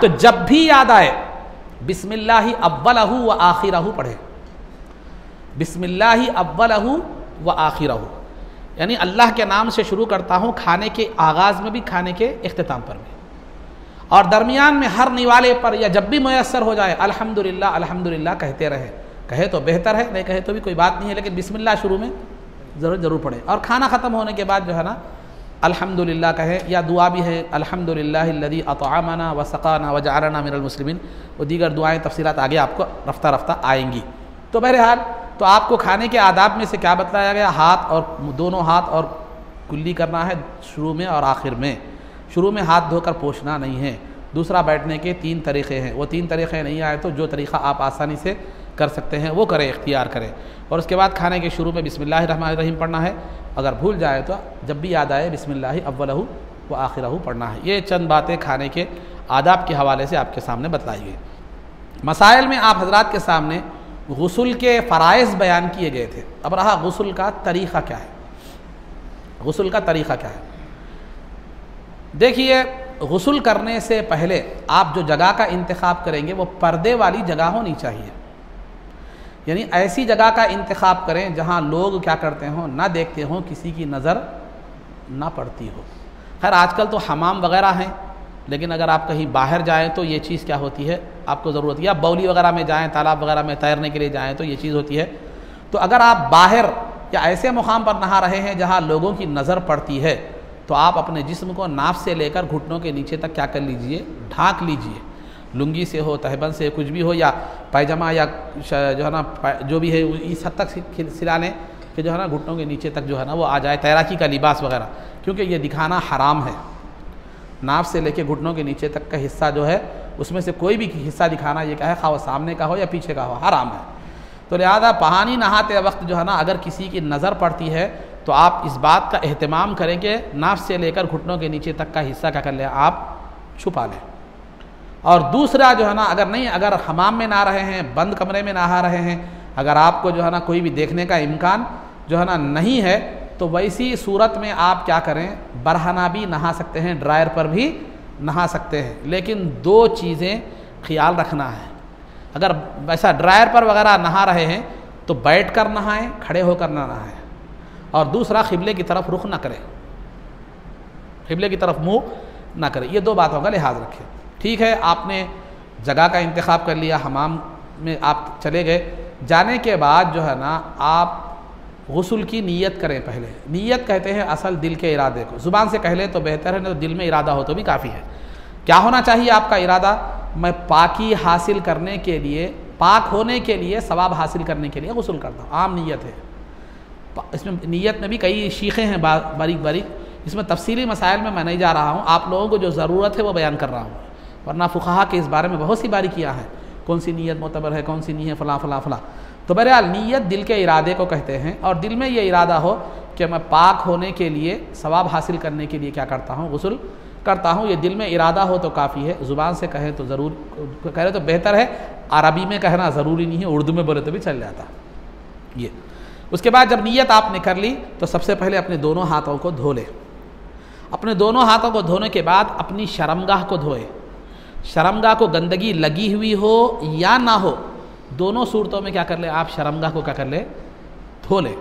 तो जब भी याद आए बिस्मिल्लाहि अव्वलहु व आखिरहु पढ़े। बिस्मिल्लाहि अव्वलहु व आखिरहु, यानी अल्लाह के नाम से शुरू करता हूँ, खाने के आगाज़ में भी, खाने के इख्तिताम पर भी, और दरमियान में हर निवाले पर या जब भी मुयस्सर हो जाए अल्हम्दुलिल्लाह अल्हम्दुलिल्लाह कहते रहे। कहे तो बेहतर है, नहीं कहे तो भी कोई बात नहीं है, लेकिन बिस्मिल्लाह शुरू में ज़रूर पढ़े। और खाना ख़त्म होने के बाद जो है ना अल्हम्दुलिल्लाह कहे, या दुआ भी है अल्हम्दुलिल्लाहिल्लज़ी अतअमना व सक़ाना व जअलना मिनल मुस्लिमीन। वो दीगर दुआएँ तफसीलात आगे आपको रफ्ता रफ्ता आएंगी। तो बहरहाल तो आपको खाने के आदाब में से क्या बतलाया गया, हाथ और दोनों हाथ और कुल्ली करना है शुरू में और आखिर में। शुरू में हाथ धोकर पोंछना नहीं है। दूसरा, बैठने के 3 तरीक़े हैं, वो 3 तरीक़े नहीं आए तो जो तरीक़ा आप आसानी से कर सकते हैं वो करें, इख्तियार करें। और उसके बाद खाने के शुरू में बिस्मिल्लाहिर्रहमानिर्रहीम पढ़ना है। अगर भूल जाए तो जब भी याद आए बिस्मिल्लाहि अव्वलहु व आखिरहु पढ़ना है। ये चंद बातें खाने के आदाब के हवाले से आपके सामने बतलाई गई। मसाइल में आप हजरात के सामने गुस्ल के फ़राइज़ बयान किए गए थे। अब रहा गुस्ल का तरीक़ा क्या है। गुस्ल का तरीक़ा क्या है, देखिए, गुस्ल करने से पहले आप जो जगह का इंतखाब करेंगे वो पर्दे वाली जगह होनी चाहिए। यानी ऐसी जगह का इंतखाब करें जहाँ लोग क्या करते हों, ना देखते हों, किसी की नज़र ना पड़ती हो। खैर आजकल तो हमाम वगैरह हैं, लेकिन अगर आप कहीं बाहर जाएं तो ये चीज़ क्या होती है, आपको ज़रूरत, या बौली वगैरह में जाएं, तालाब वगैरह में तैरने के लिए जाएं तो ये चीज़ होती है। तो अगर आप बाहर या ऐसे मुकाम पर नहा रहे हैं जहाँ लोगों की नज़र पड़ती है, तो आप अपने जिस्म को नाफ से लेकर घुटनों के नीचे तक क्या कर लीजिए, ढाँक लीजिए। लुंगी से हो, तहबंद से, कुछ भी हो, या पैजामा, या जो है ना जो भी है इस हद तक सिला लें कि जो है ना घुटनों के नीचे तक जो है ना वो आ जाए, तैराकी का लिबास वगैरह, क्योंकि ये दिखाना हराम है। नाफ से लेके घुटनों के नीचे तक का हिस्सा जो है उसमें से कोई भी हिस्सा दिखाना, ये क्या है, खा वो सामने का हो या पीछे का हो, हराम है। तो लिहाजा पानी नहाते वक्त जो है ना अगर किसी की नज़र पड़ती है तो आप इस बात का एहतमाम करें कि नाफ से लेकर घुटनों के नीचे तक का हिस्सा क्या कर लें, आप छुपा लें। और दूसरा जो है ना, अगर नहीं, अगर हमाम में नहा रहे हैं, बंद कमरे में नहा रहे हैं, अगर आपको जो है ना कोई भी देखने का इम्कान जो है ना नहीं है, तो वैसी सूरत में आप क्या करें, बरहना भी नहा सकते हैं, ड्रायर पर भी नहा सकते हैं। लेकिन 2 चीज़ें ख्याल रखना है। अगर वैसा ड्रायर पर वगैरह नहा रहे हैं तो बैठ कर नहाएं, खड़े होकर ना नहाएं। और दूसरा, क़िबले की तरफ रुख ना करें, क़िबले की तरफ मुँह ना करें। ये 2 बातों का लिहाज रखें। ठीक है, आपने जगह का इंतखाब कर लिया, हमाम में आप चले गए, जाने के बाद जो है ना आप गुस्ल की नीयत करें। पहले नीयत कहते हैं असल दिल के इरादे को, ज़ुबान से कह लें तो बेहतर है, नहीं तो दिल में इरादा हो तो भी काफ़ी है। क्या होना चाहिए आपका इरादा, मैं पाकी हासिल करने के लिए, पाक होने के लिए, सवाब हासिल करने के लिए गुस्ल करता हूँ। आम नीयत है। इसमें नीयत में भी कई शीखें हैं बारीक बारीक, इसमें तफसीली मसाइल में मैं नहीं जा रहा हूँ, आप लोगों को जो ज़रूरत है वो बयान कर रहा हूँ, वरना फ़ुक़हा के इस बारे में बहुत सी बारीकियाँ हैं, कौन सी नीयत मोतबर है, कौन सी नहीं है, फ़लाँ फ़लाँ फ़लाँ। तो बहरहाल नीयत दिल के इरादे को कहते हैं, और दिल में ये इरादा हो कि मैं पाक होने के लिए, सवाब हासिल करने के लिए क्या करता हूँ, गुस्ल करता हूँ। ये दिल में इरादा हो तो काफ़ी है। ज़ुबान से कहें तो ज़रूर कहें तो बेहतर है, अरबी में कहना ज़रूरी नहीं है, उर्दू में बोले तो भी चल जाता ये। उसके बाद जब नीयत आपने कर ली तो सबसे पहले अपने दोनों हाथों को धो ले। अपने दोनों हाथों को धोने के बाद अपनी शर्मगाह को धोए। शर्मगाह को गंदगी लगी हुई हो या ना हो, दोनों सूरतों में क्या कर ले, आप शर्मगाह को क्या कर ले, धो ले।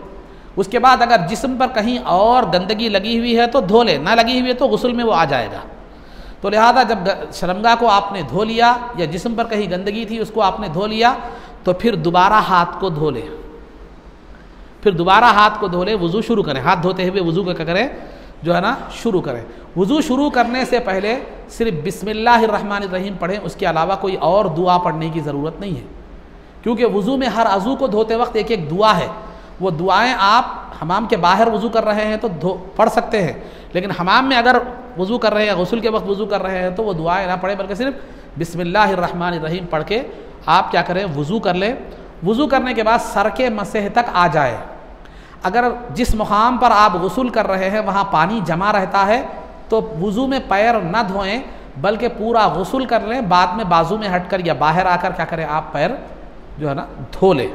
उसके बाद अगर जिस्म पर कहीं और गंदगी लगी हुई है तो धो ले, ना लगी हुई है तो गुस्ल में वो आ जाएगा। तो लिहाजा जब शर्मगाह को आपने धो लिया या जिस्म पर कहीं गंदगी थी उसको आपने धो लिया, तो फिर दोबारा हाथ को धो ले। फिर दोबारा हाथ को धो ले, वज़ू शुरू करें। हाथ धोते हुए वज़ू को क्या करें, जो है ना, शुरू करें। वज़ू शुरू करने से पहले सिर्फ बिस्मिल्लाहिर्रहमानिर्रहीम पढ़ें, उसके अलावा कोई और दुआ पढ़ने की ज़रूरत नहीं है, क्योंकि वज़ू में हर अज़ू को धोते वक्त एक एक दुआ है। वो दुआएं आप हमाम के बाहर वज़ू कर रहे हैं तो पढ़ सकते हैं, लेकिन हमाम में अगर वज़ू कर रहे हैं, गुस्ल के वक्त वज़ू कर रहे हैं तो वो दुआएं ना पढ़ें, बल्कि सिर्फ बिस्मिल्लाहिर्रहमानिर्रहीम पढ़ के आप क्या करें, वज़ू कर लें। वज़ू करने के बाद सर के मसह तक आ जाए। अगर जिस मुकाम पर आप गुस्ल कर रहे हैं वहाँ पानी जमा रहता है तो वज़ू में पैर न धोएं, बल्कि पूरा गुस्ल कर लें, बाद में बाजू में हटकर या बाहर आकर क्या करें, आप पैर जो है ना धो लें।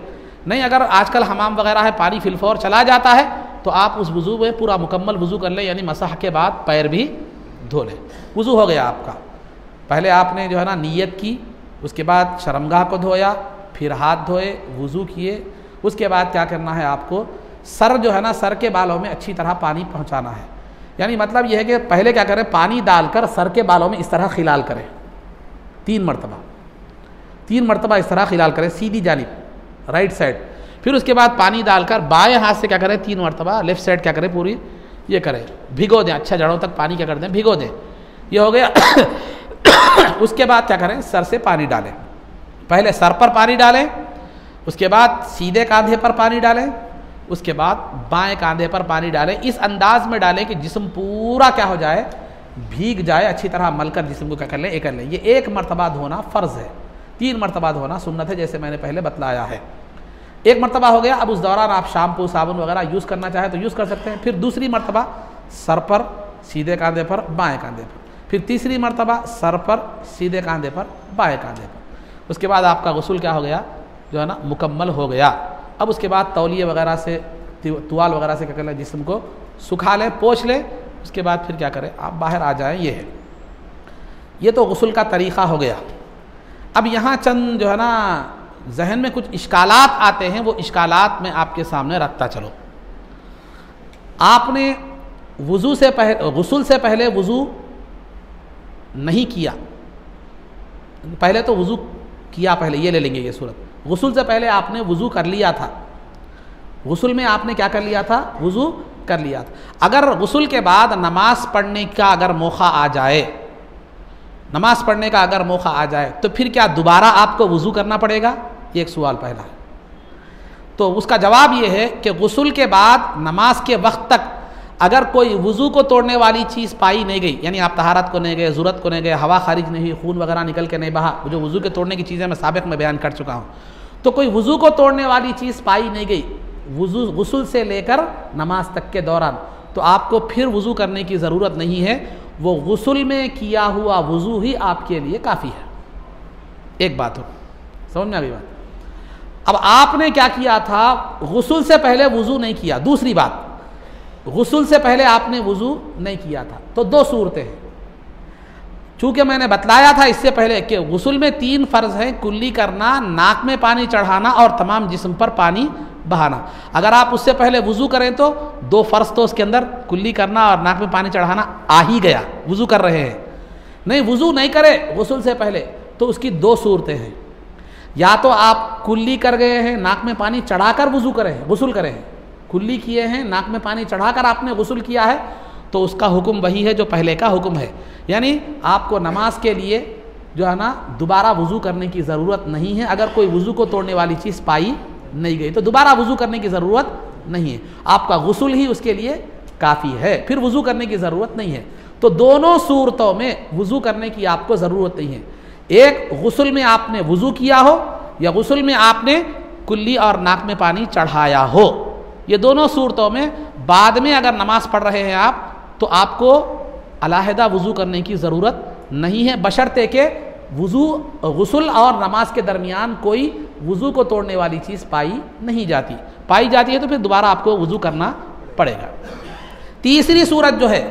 नहीं, अगर आजकल हमाम वगैरह है, पानी फिलफौर चला जाता है, तो आप उस वज़ू में पूरा मुकम्मल वज़ू कर लें, यानी मसह के बाद पैर भी धो लें। वज़ू हो गया आपका। पहले आपने जो है ना नीयत की, उसके बाद शर्मगाह को धोया, फिर हाथ धोए, वज़ू किए। उसके बाद क्या करना है, आपको सर जो है ना, सर के बालों में अच्छी तरह पानी पहुँचाना है। यानी मतलब यह है कि पहले क्या करें, पानी डालकर सर के बालों में इस तरह खिलाल करें, 3 मरतबा इस तरह खिलाल करें, सीधी जानिब राइट साइड। फिर उसके बाद पानी डालकर बाएं हाथ से क्या करें, 3 मरतबा लेफ्ट साइड क्या करें, पूरी ये करें, भिगो दें, अच्छा जड़ों तक पानी क्या कर दें, भिगो दें। ये हो गया। उसके बाद क्या करें, सर से पानी डालें। पहले सर पर पानी डालें, उसके बाद सीधे कांधे पर पानी डालें, उसके बाद बाएं कांधे पर पानी डालें। इस अंदाज में डालें कि जिस्म पूरा क्या हो जाए, भीग जाए, अच्छी तरह मलकर जिस्म को क्या कर लें, एक कर लें। ये 1 मरतबा धोना फ़र्ज़ है, 3 मरतबा धोना सुन्नत है, जैसे मैंने पहले बतलाया है। 1 मरतबा हो गया। अब उस दौरान आप शैम्पू साबुन वगैरह यूज़ करना चाहें तो यूज़ कर सकते हैं। फिर दूसरी मरतबा सर पर, सीधे कांधे पर, बाएँ कांधे पर। फिर तीसरी मरतबा सर पर, सीधे कांधे पर, बाएँ कांधे पर। उसके बाद आपका गुस्ल क्या हो गया, जो है ना, मुकम्मल हो गया। अब उसके बाद तौलिए वगैरह से, तुवाल वगैरह से क्या कर लें, जिस्म को सुखा लें, पोंछ लें। उसके बाद फिर क्या करें, आप बाहर आ जाएं। ये है, ये तो गुस्ल का तरीक़ा हो गया। अब यहाँ चंद जो है ना जहन में कुछ इश्कालात आते हैं, वो इश्कालात मैं आपके सामने रखता चलो। आपने वज़ू से पहले, गुस्ल से पहले वज़ू नहीं किया, पहले तो वज़ू किया, पहले ये ले लेंगे ये सूरत। गुस्ल से पहले आपने वज़ू कर लिया था, गुस्ल में आपने क्या कर लिया था, वज़ू कर लिया था। अगर गुस्ल के बाद नमाज पढ़ने का अगर मौका आ जाए, नमाज पढ़ने का अगर मौका आ जाए, तो फिर क्या दोबारा आपको वज़ू करना पड़ेगा, ये एक सवाल पहला है। तो उसका जवाब ये है कि गुस्ल के बाद नमाज के वक्त तक अगर कोई वज़ू को तोड़ने वाली चीज़ पाई नहीं गई, यानी आप तहारत को नहीं गए, ज़रूरत को नहीं गए, हवा खारिज नहीं हुई, खून वगैरह निकल के नहीं बहा, जो वज़ू के तोड़ने की चीज़ें मैं साबिक़ में बयान कर चुका हूँ, तो कोई वज़ू को तोड़ने वाली चीज़ पाई नहीं गई वज़ू गुस्ल से लेकर नमाज तक के दौरान, तो आपको फिर वज़ू करने की ज़रूरत नहीं है। वो गुस्ल में किया हुआ वज़ू ही आपके लिए काफ़ी है। एक बात हो, समझ में आ गई बात। अब आपने क्या किया था, गुस्ल से पहले वज़ू नहीं किया। दूसरी बात, गुस्ल से पहले आपने वज़ू नहीं किया था, तो 2 सूरतें हैं। चूँकि मैंने बतलाया था इससे पहले कि गुस्ल में 3 फ़र्ज़ हैं, कुल्ली करना, नाक में पानी चढ़ाना और तमाम जिस्म पर पानी बहाना। अगर आप उससे पहले वज़ू करें तो 2 फ़र्ज़ तो उसके अंदर कुल्ली करना और नाक में पानी चढ़ाना आ ही गया, वज़ू कर रहे हैं। नहीं, वज़ू नहीं करे गुस्ल से पहले तो उसकी 2 सूरतें हैं। या तो आप कुल्ली कर गए हैं, नाक में पानी चढ़ाकर वज़ू करें, गुस्ल करें, कुल्ली किए हैं, नाक में पानी चढ़ाकर आपने गुस्ल किया है, तो उसका हुक्म वही है जो पहले का हुक्म है। यानी आपको नमाज के लिए जो है ना दोबारा वज़ू करने की ज़रूरत नहीं है। अगर कोई वज़ू को तोड़ने वाली चीज़ पाई नहीं गई तो दोबारा वज़ू करने की ज़रूरत नहीं है, आपका गुस्ल ही उसके लिए काफ़ी है, फिर वज़ू करने की ज़रूरत नहीं है। तो दोनों सूरतों में वज़ू करने की आपको ज़रूरत नहीं है। एक, गुस्ल में आपने वज़ू किया हो या गुस्ल में आपने कुल्ली और नाक में पानी चढ़ाया हो। ये दोनों सूरतों में बाद में अगर नमाज पढ़ रहे हैं आप तो आपको अलहदा वज़ू करने की ज़रूरत नहीं है, बशर्ते के गुस्ल और नमाज के दरमियान कोई वज़ू को तोड़ने वाली चीज़ पाई जाती है तो फिर दोबारा आपको वज़ू करना पड़ेगा। तीसरी सूरत जो है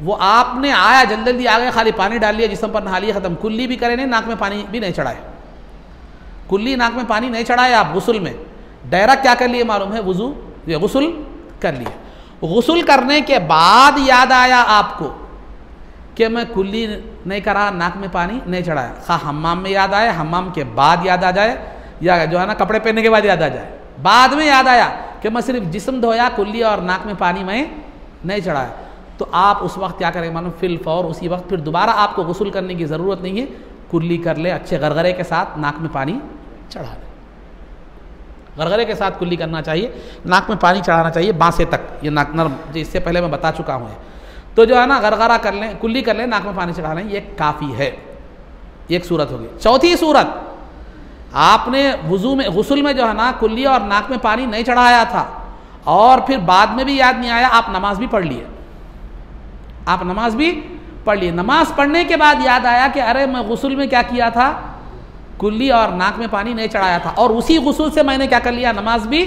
वो आपने आया जल्दी आ गए, खाली पानी डाल लिया, जिस्म पर नहा लिया, ख़त्म। कुल्ली भी करे नहीं, नाक में पानी भी नहीं चढ़ाए, कुल्ली नाक में पानी नहीं चढ़ाए आप गुस्ल में, डायरेक्ट क्या कर लिए मालूम है, वज़ू या गुस्ल कर लिए। गुस्ल करने के बाद याद आया आपको कि मैं कुल्ली नहीं करा, नाक में पानी नहीं चढ़ाया, खा हम्माम में याद आया, हम्माम के बाद याद आ जाए, या जो है ना कपड़े पहनने के बाद याद आ जाए, बाद में याद आया कि मैं सिर्फ जिस्म धोया, कुल्ली और नाक में पानी मैं नहीं चढ़ाया, तो आप उस वक्त क्या करें मालूम, फिल फौर उसी वक्त फिर दोबारा आपको गुस्ल करने की ज़रूरत नहीं है, कुल्ली कर ले अच्छे गरगरे के साथ, नाक में पानी चढ़ा ले। गरगरे के साथ कुल्ली करना चाहिए, नाक में पानी चढ़ाना चाहिए बांसे तक, ये नाक नरम, इससे पहले मैं बता चुका हूँ। तो जो है ना गरगरा कर लें, कुल्ली कर लें, नाक में पानी चढ़ा लें, ये काफ़ी है। एक सूरत होगी। चौथी सूरत, आपने वज़ू में गुस्ल में जो है ना कुल्ली और नाक में पानी नहीं चढ़ाया था और फिर बाद में भी याद नहीं आया, आप नमाज भी पढ़ लिए, आप नमाज भी पढ़ लिए, नमाज पढ़ने के बाद याद आया कि अरे मैं गुस्ल में क्या किया था, कुल्ली और नाक में पानी नहीं चढ़ाया था, और उसी गुस्ल से मैंने क्या कर लिया, नमाज भी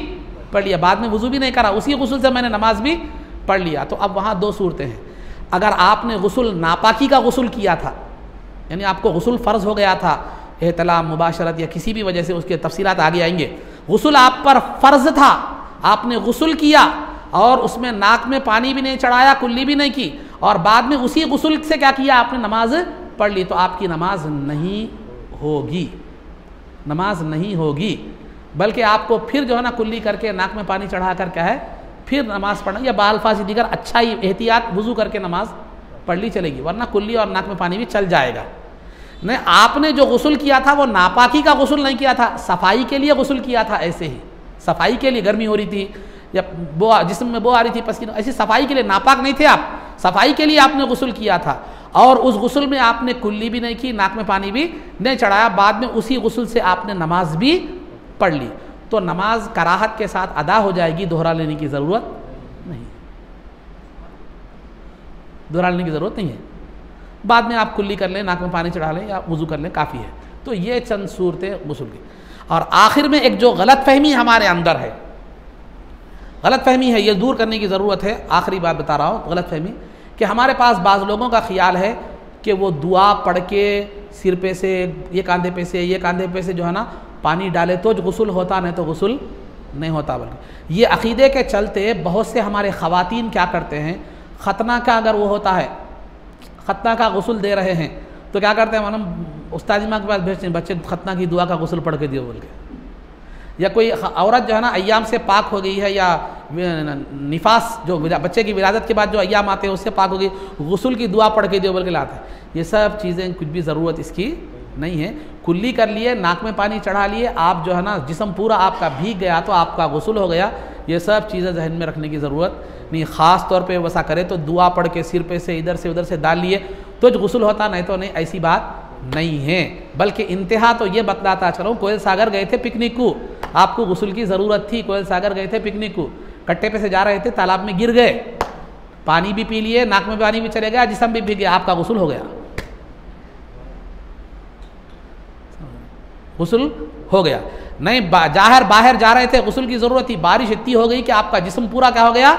पढ़ लिया, बाद में वज़ू भी नहीं करा, उसी गुस्ल से मैंने नमाज भी पढ़ लिया। तो अब वहाँ दो सूरतें हैं। अगर आपने गुस्ल नापाकी का गुस्ल किया था, यानी आपको गुस्ल फ़र्ज़ हो गया था, एहतलाम, मुबाशरत या किसी भी वजह से, उसके तफसीलात आगे आएंगे, गुस्ल आप पर फ़र्ज़ था, आपने गुस्ल किया और उसमें नाक में पानी भी नहीं चढ़ाया, कुल्ली भी नहीं की, और बाद में उसी गुस्ल से क्या किया, आपने नमाज पढ़ ली, तो आपकी नमाज नहीं होगी, नमाज नहीं होगी, बल्कि आपको फिर जो है ना कुल्ली करके नाक में पानी चढ़ा कर क्या है फिर नमाज पढ़ना, या बालफाज दीगर अच्छा ही एहतियात वज़ू करके नमाज पढ़ ली चलेगी, वरना कुल्ली और नाक में पानी भी चल जाएगा। नहीं, आपने जो गुस्ल किया था वो नापाकी का गुस्ल नहीं किया था, सफाई के लिए गुस्ल किया था, ऐसे ही सफाई के लिए, गर्मी हो रही थी या जिस्म में बो आ रही थी, पसीना, ऐसी सफाई के लिए, नापाक नहीं थे आप, सफाई के लिए आपने गुस्ल किया था, और उस गुस्ल में आपने कुल्ली भी नहीं की, नाक में पानी भी नहीं चढ़ाया, बाद में उसी गुस्ल से आपने नमाज भी पढ़ ली, तो नमाज कराहत के साथ अदा हो जाएगी, दोहरा लेने की ज़रूरत नहीं, दोहरा लेने की ज़रूरत नहीं है। बाद में आप कुल्ली कर लें, नाक में पानी चढ़ा लें या वज़ू कर लें, काफ़ी है। तो ये चंद सूरतें गुस्ल की। और आखिर में एक जो गलत फहमी हमारे अंदर है, गलत फहमी है, ये दूर करने की ज़रूरत है। आखिरी बात बता रहा हूँ, गलत फहमी कि हमारे पास बाज़ लोगों का ख़्याल है कि वो दुआ पढ़ के सिर पे से, ये कांधे पे से, ये कांधे पे से जो है ना पानी डाले तो जो गुस्ल होता, नहीं तो गुस्ल नहीं होता। बल्कि ये अक़ीदे के चलते बहुत से हमारे ख़वातीन क्या करते हैं, ख़तना का अगर वो होता है, ख़तना का गुस्ल दे रहे हैं तो क्या करते हैं, मालूम, उस्ताद इमाम के पास भेजते हैं, बच्चे ख़तना की दुआ का गुस्ल पढ़ के दियो बोल के। या कोई औरत जो है ना अय्याम से पाक हो गई है, या निफास जो बच्चे की विलादत के बाद जो अय्याम आते हैं उससे पाक हो गई, गुस्ल की दुआ पढ़ के दियो बोल के लाते हैं। ये सब चीज़ें कुछ भी ज़रूरत इसकी नहीं है। कुल्ली कर लिए, नाक में पानी चढ़ा लिए, आप जो है ना जिस्म पूरा आपका भीग गया तो आपका गुस्ल हो गया। ये सब चीज़ें जहन में रखने की ज़रूरत नहीं। ख़ास तौर पे वसा करे तो दुआ पढ़ के सिर पे से इधर से उधर से डाल लिए तो जो गुस्ल होता, नहीं तो नहीं, ऐसी बात नहीं है। बल्कि इंतहा तो ये बतलाता चलो, कोयल सागर गए थे पिकनिक को, आपको गुस्ल की ज़रूरत थी, कोयल सागर गए थे पिकनिक को, कट्टे पे से जा रहे थे, तालाब में गिर गए, पानी भी पी लिए, नाक में पानी भी चले गया, जिस्म भी भीग गया, आपका गुस्ल हो गया, गुस्ल हो गया। नहीं, बाहर जा रहे थे, गुस्ल की ज़रूरत थी, बारिश इतनी हो गई कि आपका जिस्म पूरा क्या हो गया,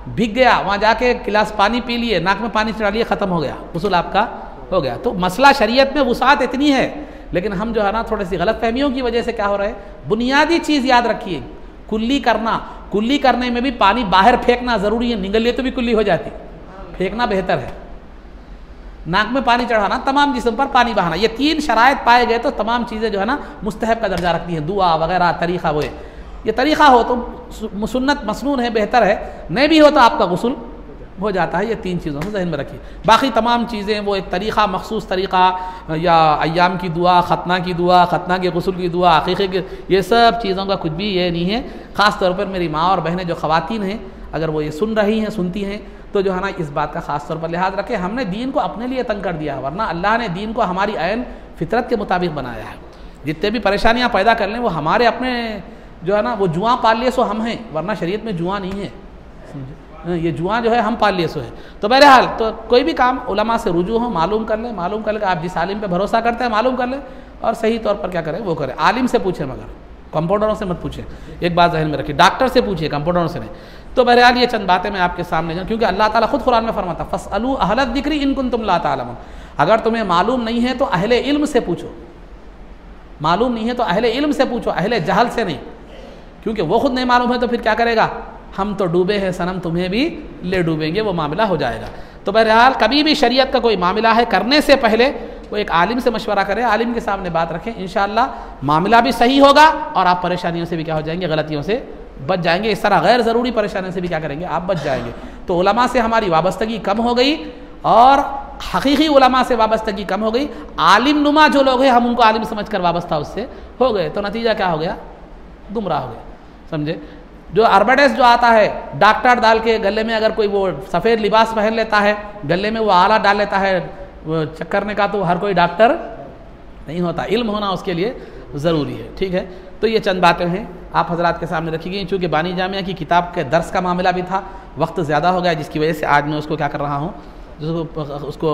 भीग गया, वहाँ जाके गिलास पानी पी लिए, नाक में पानी चढ़ा लिए, ख़त्म हो गया, गुस्ल आपका हो गया। तो मसला शरीयत में वुसात इतनी है, लेकिन हम जो है ना थोड़ी सी गलत फहमियों की वजह से क्या हो रहा है, बुनियादी चीज़ याद रखिए, कुल्ली करना, कुल्ली करने में भी पानी बाहर फेंकना ज़रूरी है, निगलिए तो भी कुल्ली हो जाती, फेंकना बेहतर है। नाक में पानी चढ़ाना, तमाम जिस्म पर पानी बहाना, ये तीन शराइत पाए गए तो तमाम चीज़ें जो है ना मुस्तहब का दर्जा रखती हैं। दुआ वगैरह तरीक़ा वो ये तरीक़ा हो तो सुन्नत मसनून है, बेहतर है, नहीं भी हो तो आपका गुस्ल हो जाता है। ये तीन चीज़ों से जहन में रखिए। बाकी तमाम चीज़ें वो एक तरीक़ा, मखसूस तरीक़ा, या अय्याम की दुआ, ख़तना की दुआ, ख़तना के गुस्ल की दुआ, अक़ीक़े की, ये सब चीज़ों का कुछ भी ये नहीं है। ख़ास तौर पर मेरी माँ और बहनें जो ख़वातीन हैं, अगर वो ये सुन रही हैं, सुनती हैं, तो जो है ना इस बात का ख़ास तौर पर लिहाज रखें। हमने दीन को अपने लिए तंग कर दिया, वरना अल्लाह ने दीन को हमारी ऐन फितरत के मुताबिक बनाया है। जितने भी परेशानियाँ पैदा कर लें वो हमारे अपने जो है ना वो जुआ पाल लिए सो हम हैं, वरना शरीयत में जुआ नहीं है, समझे, ये जुआ जो है हम पाल लिए सो है। तो बहरहाल तो कोई भी काम उलमा से रुजू हो, मालूम कर ले, आप जिस आलिम पे भरोसा करते हैं मालूम कर ले और सही तौर पर क्या करें वो करें। आलिम से पूछे, मगर कंपाउंडरों से मत पूछे, एक बात जहन में रखिए, डॉक्टर से पूछिए, कंपाउंडरों से नहीं। तो बहरहाल ये चंद बातें मैं आपके सामने जाऊँ, क्योंकि अल्लाह ताला खुद कुरान में फरमाता फसअलू अहल ज़िक्री इन कुंतुम ला तालमून, अगर तुम्हें मालूम नहीं है तो अहले इल्म से पूछो, मालूम नहीं है तो अहले इल्म से पूछो, अहले जहल से नहीं, क्योंकि वो खुद नहीं मालूम है तो फिर क्या करेगा, हम तो डूबे हैं सनम तुम्हें भी ले डूबेंगे, वो मामला हो जाएगा। तो बहरहाल कभी भी शरीयत का कोई मामला है करने से पहले वो एक आलिम से मशवरा करें, आलिम के सामने बात रखें, इंशाअल्लाह मामला भी सही होगा और आप परेशानियों से भी क्या हो जाएंगे, गलतियों से बच जाएंगे। इस तरह गैर ज़रूरी परेशानियों से भी क्या करेंगे, आप बच जाएंगे। तो उलमा से हमारी वाबस्तगी कम हो गई और हकीकी उलमा से वाबस्तगी कम हो गई। आलिम नुमा जो लोग हैं हम उनको आलिम समझ कर वाबस्ता उससे हो गए, तो नतीजा क्या हो गया, गुमराह हो गया, समझे। जो अरबडेस जो आता है डॉक्टर डाल के गले में, अगर कोई वो सफ़ेद लिबास पहन लेता है, गले में वो आला डाल लेता है वो चेक करने का, तो हर कोई डॉक्टर नहीं होता, इल्म होना उसके लिए ज़रूरी है, ठीक है। तो ये चंद बातें हैं आप हजरात के सामने रखी गई। चूँकि बानी जामिया की किताब के दर्स का मामला भी था, वक्त ज़्यादा हो गया, जिसकी वजह से आज मैं उसको क्या कर रहा हूँ, उसको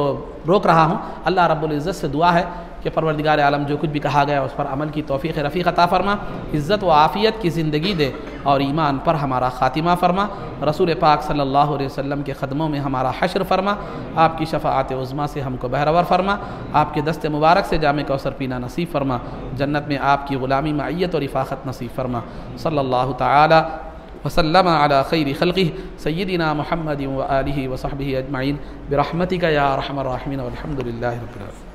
रोक रहा हूँ। अल्लाह रब्बुल इज़्ज़त से दुआ है कि परवरदिगार आलम जो कुछ भी कहा गया उस पर अमल की तौफ़ीक़ रफ़ीक़ अता फ़रमा, इज़्ज़त व आफ़ियत की ज़िंदगी दे और ईमान पर हमारा ख़ातिमा फ़रमा, रसूल पाक सल्लल्लाहु अलैहि वसल्लम के क़दमों में हमारा हश्र फ़रमा, आपकी शफ़ाअत उज़्मा से हमको बहरवर फ़रमा, आपके दस्ते मुबारक से जामे कौसर पीना नसीब फ़रमा, जन्नत में आपकी ग़ुलामी मइयत और रिफ़ाक़त नसीब फ़रमा। सल्लल्लाहु तआला वसल्लम अला खैरि खल्क़िही सय्यिदिना मुहम्मदिन व आलिहि व सहबिही अजमईन बिरहमतिका या अरहमर राहिमीन वल्हम्दुलिल्लाहि रब्बिल आलमीन।